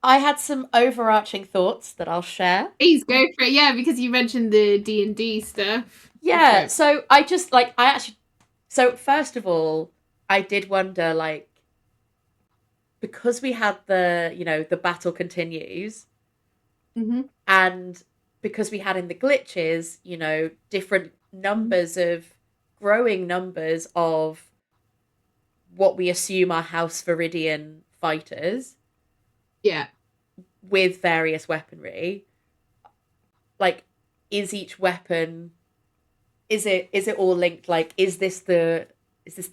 I had some overarching thoughts that I'll share. Please go for it. Yeah, because you mentioned the D&D stuff. Go for Yeah, it. so I just like I actually so first of all, I did wonder like because we had the battle continues Mm-hmm. and because we had in the glitches, different numbers of growing numbers of what we assume are House Viridian fighters Yeah. with various weaponry. Like, is each weapon is it all linked? Like, is this the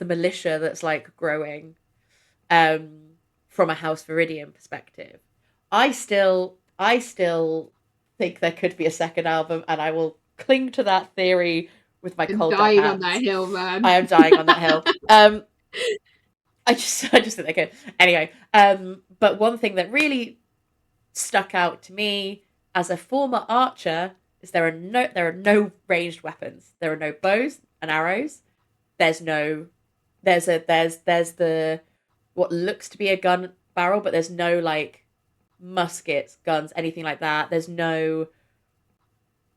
militia that's like growing from a House Viridian perspective? I still think there could be a second album, and I will cling to that theory with my I'm cold dead dying on that hands. hill, I man. am dying on that hill. I just think they're good. Anyway, but one thing that really stuck out to me as a former archer is there are no ranged weapons. There are no bows and arrows. There's no there's the what looks to be a gun barrel, but there's no like muskets, guns, anything like that. There's no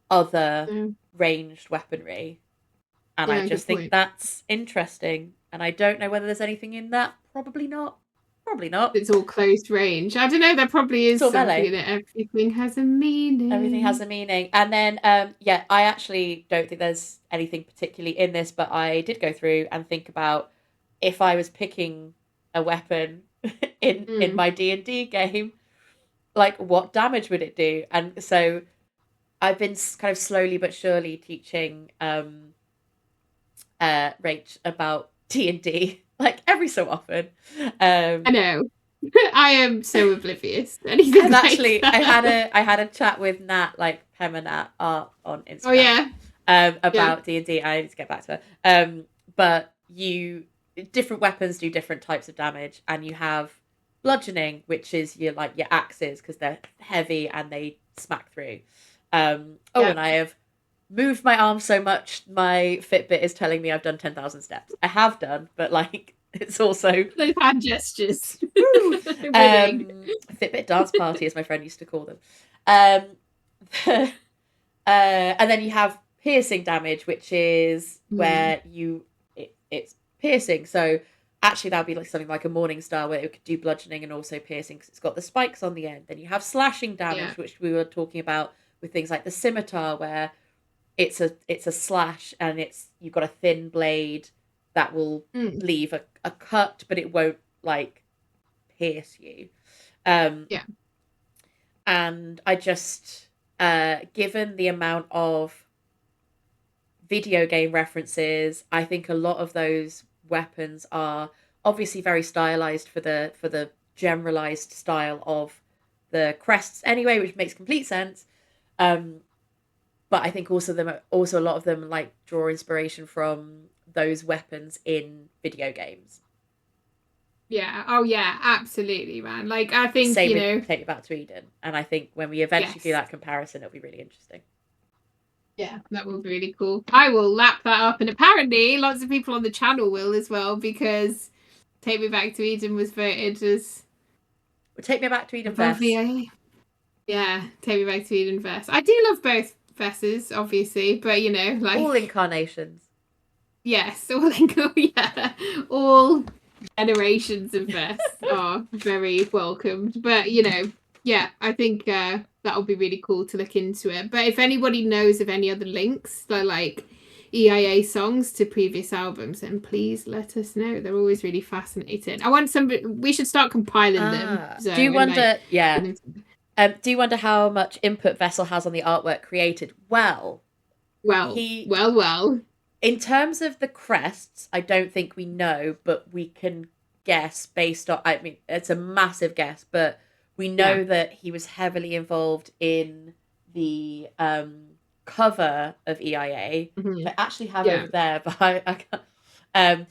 other Mm. ranged weaponry. And I Yeah, just good think point. that's interesting. And I don't know whether there's anything in that. Probably not. Probably not. It's all close range. I don't know. There probably It's is all something in melee. it. Everything has a Everything has meaning. a meaning. And then, yeah, I actually don't think there's anything particularly in this, but I did go through and think about if I was picking a weapon in Mm. my D&D game, like what damage would it do? And so I've been kind of slowly but surely teaching Rach about D&D like every so often. I Um know. I am so oblivious to anything and like actually that. I had a chat with Nat, like Pem and Nat art on Oh Instagram, yeah, yeah, about D&D. I need to get back to her. But you different weapons do different types of damage, and you have bludgeoning, which is your like your axes because they're heavy and they smack through. Oh, yeah. and I have moved my arm so much my Fitbit is telling me I've done 10,000 steps. I have done, but like it's also Those hand gestures. woo. Winning. Fitbit dance party, as my friend used to call them. Um, and then you have piercing damage, which is Mm. where it's piercing. So actually, that would be like something like a Morning Star, where it could do bludgeoning and also piercing because it's got the spikes on the end. Then you have slashing Yeah. damage, which we were talking about with things like the scimitar, where it's a slash and it's you've got a thin blade that will Mm. leave a cut, but it won't like pierce you. Um, Yeah. and I just, given the amount of video game references, I think a lot of those weapons are obviously very stylized for the generalized style of the crests anyway, which makes complete sense. Um, but I think also a lot of them like draw inspiration from those weapons in video games. Yeah. Oh yeah. Absolutely, man. Like I think Same with Take Me Back to Eden, and I think when we eventually do yes. that comparison, it'll be really interesting. Yeah, that will be really cool. I will lap that up, and apparently lots of people on the channel will as well because Take Me Back to Eden was voted as Well, Take Me Back to Eden above the Vess. A. Yeah, Take Me Back to Eden Vess. I do love both Vesses, obviously, but you know, All like incarnations. yes, all yeah, all generations of Vess are very welcomed. But you know, yeah, I think that'll be really cool to look into it. But if anybody knows of any other links, like EIA songs to previous albums, then please let us know. They're always really fascinating. I want somebody. We should start compiling them. So Do you and like, wonder? Yeah. Do you wonder how much input Vessel has on the artwork created? Well, well, he, well, well. in terms of the crests, I don't think we know, but we can guess based on. I mean, it's a massive guess, but we Yeah. know that he was heavily involved in the cover of EIA, Mm-hmm. which I actually have Yeah. over there, but I can't. Um,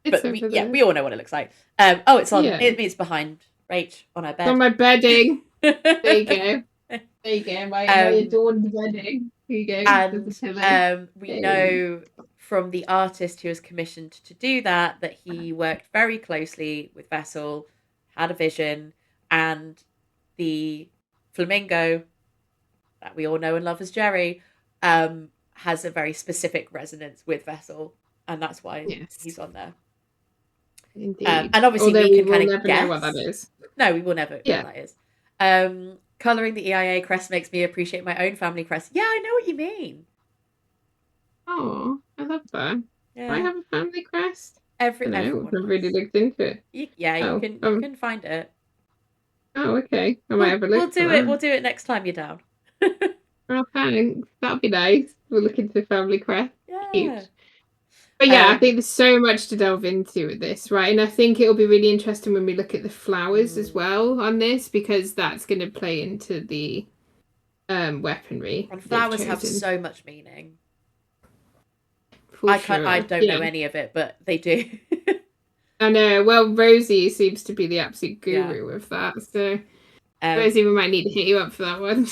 It's but we over yeah, there. we all know what it looks like. Oh, Yeah. it's behind Rach on her It's on bed. my bedding. There you go. There you go. My um, adorned bedding. Here you go. There's a and pillow. we Hey. know from the artist who was commissioned to do that that he worked very closely with Vessel, had a vision, and the flamingo that we all know and love as Jerry has a very specific resonance with Vessel, and that's why Yes, he's on there. indeed. And obviously, Although we we can will kind of never know what that guess. is. No, we will never know Yeah. what that is. Coloring the EIA crest makes me appreciate my own family crest. Yeah, I know what you mean. Oh, I love that. Do I Yeah, have a family crest? I don't know. everyone I've really does. looked into it. Yeah, Oh, you can find it. oh, okay. I might have a look for We'll that. do it next time you're down. Oh, thanks. That'd be nice. We'll look into the family crest. Yeah. Cute. But yeah, I think Um. there's so much to delve into with this, right? And I think it'll be really interesting when we look at the flowers as mm. well on this, because that's going to play into the weaponry And they've flowers have chosen. so much meaning. For I sure. don't know Yeah. any of it, but they do. I know. Well, Rosie seems to be the absolute Yeah. guru of that. So Rosie, we might need to hit you up for that one.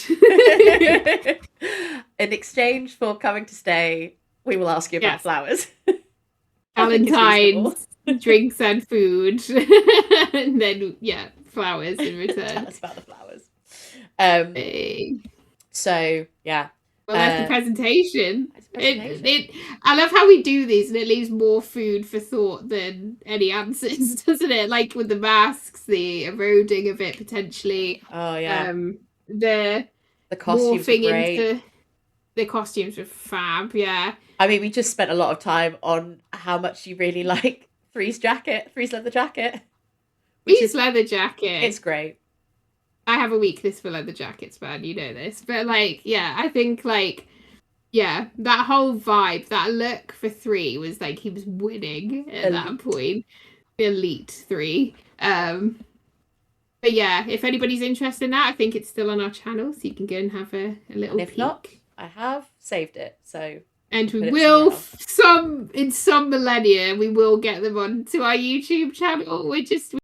In exchange for coming to stay, we will ask you about Yes. flowers. I think it's reasonable. Valentine's, drinks and food. And then, yeah, flowers in return. Tell us about the flowers. Hey. So, yeah. Well, that's the presentation. That's the presentation. I love how we do these, and it leaves more food for thought than any answers, doesn't it? Like with the masks, the eroding of it potentially. Oh yeah. The costumes were great. Into the costumes were fab. Yeah. I mean, we just spent a lot of time on how much you really like Three's leather jacket. Three's leather jacket. It's great. I have a weakness for leather jackets, man. You know this. But, like, yeah, I think, like, yeah, that whole vibe, that look for 3 was, like, he was winning at that point. The Elite 3. But, yeah, if anybody's interested in that, I think it's still on our channel, so you can go and have a little peek. If not, I have saved it, so... And we will, in some millennia, we will get them onto our YouTube channel. We're just...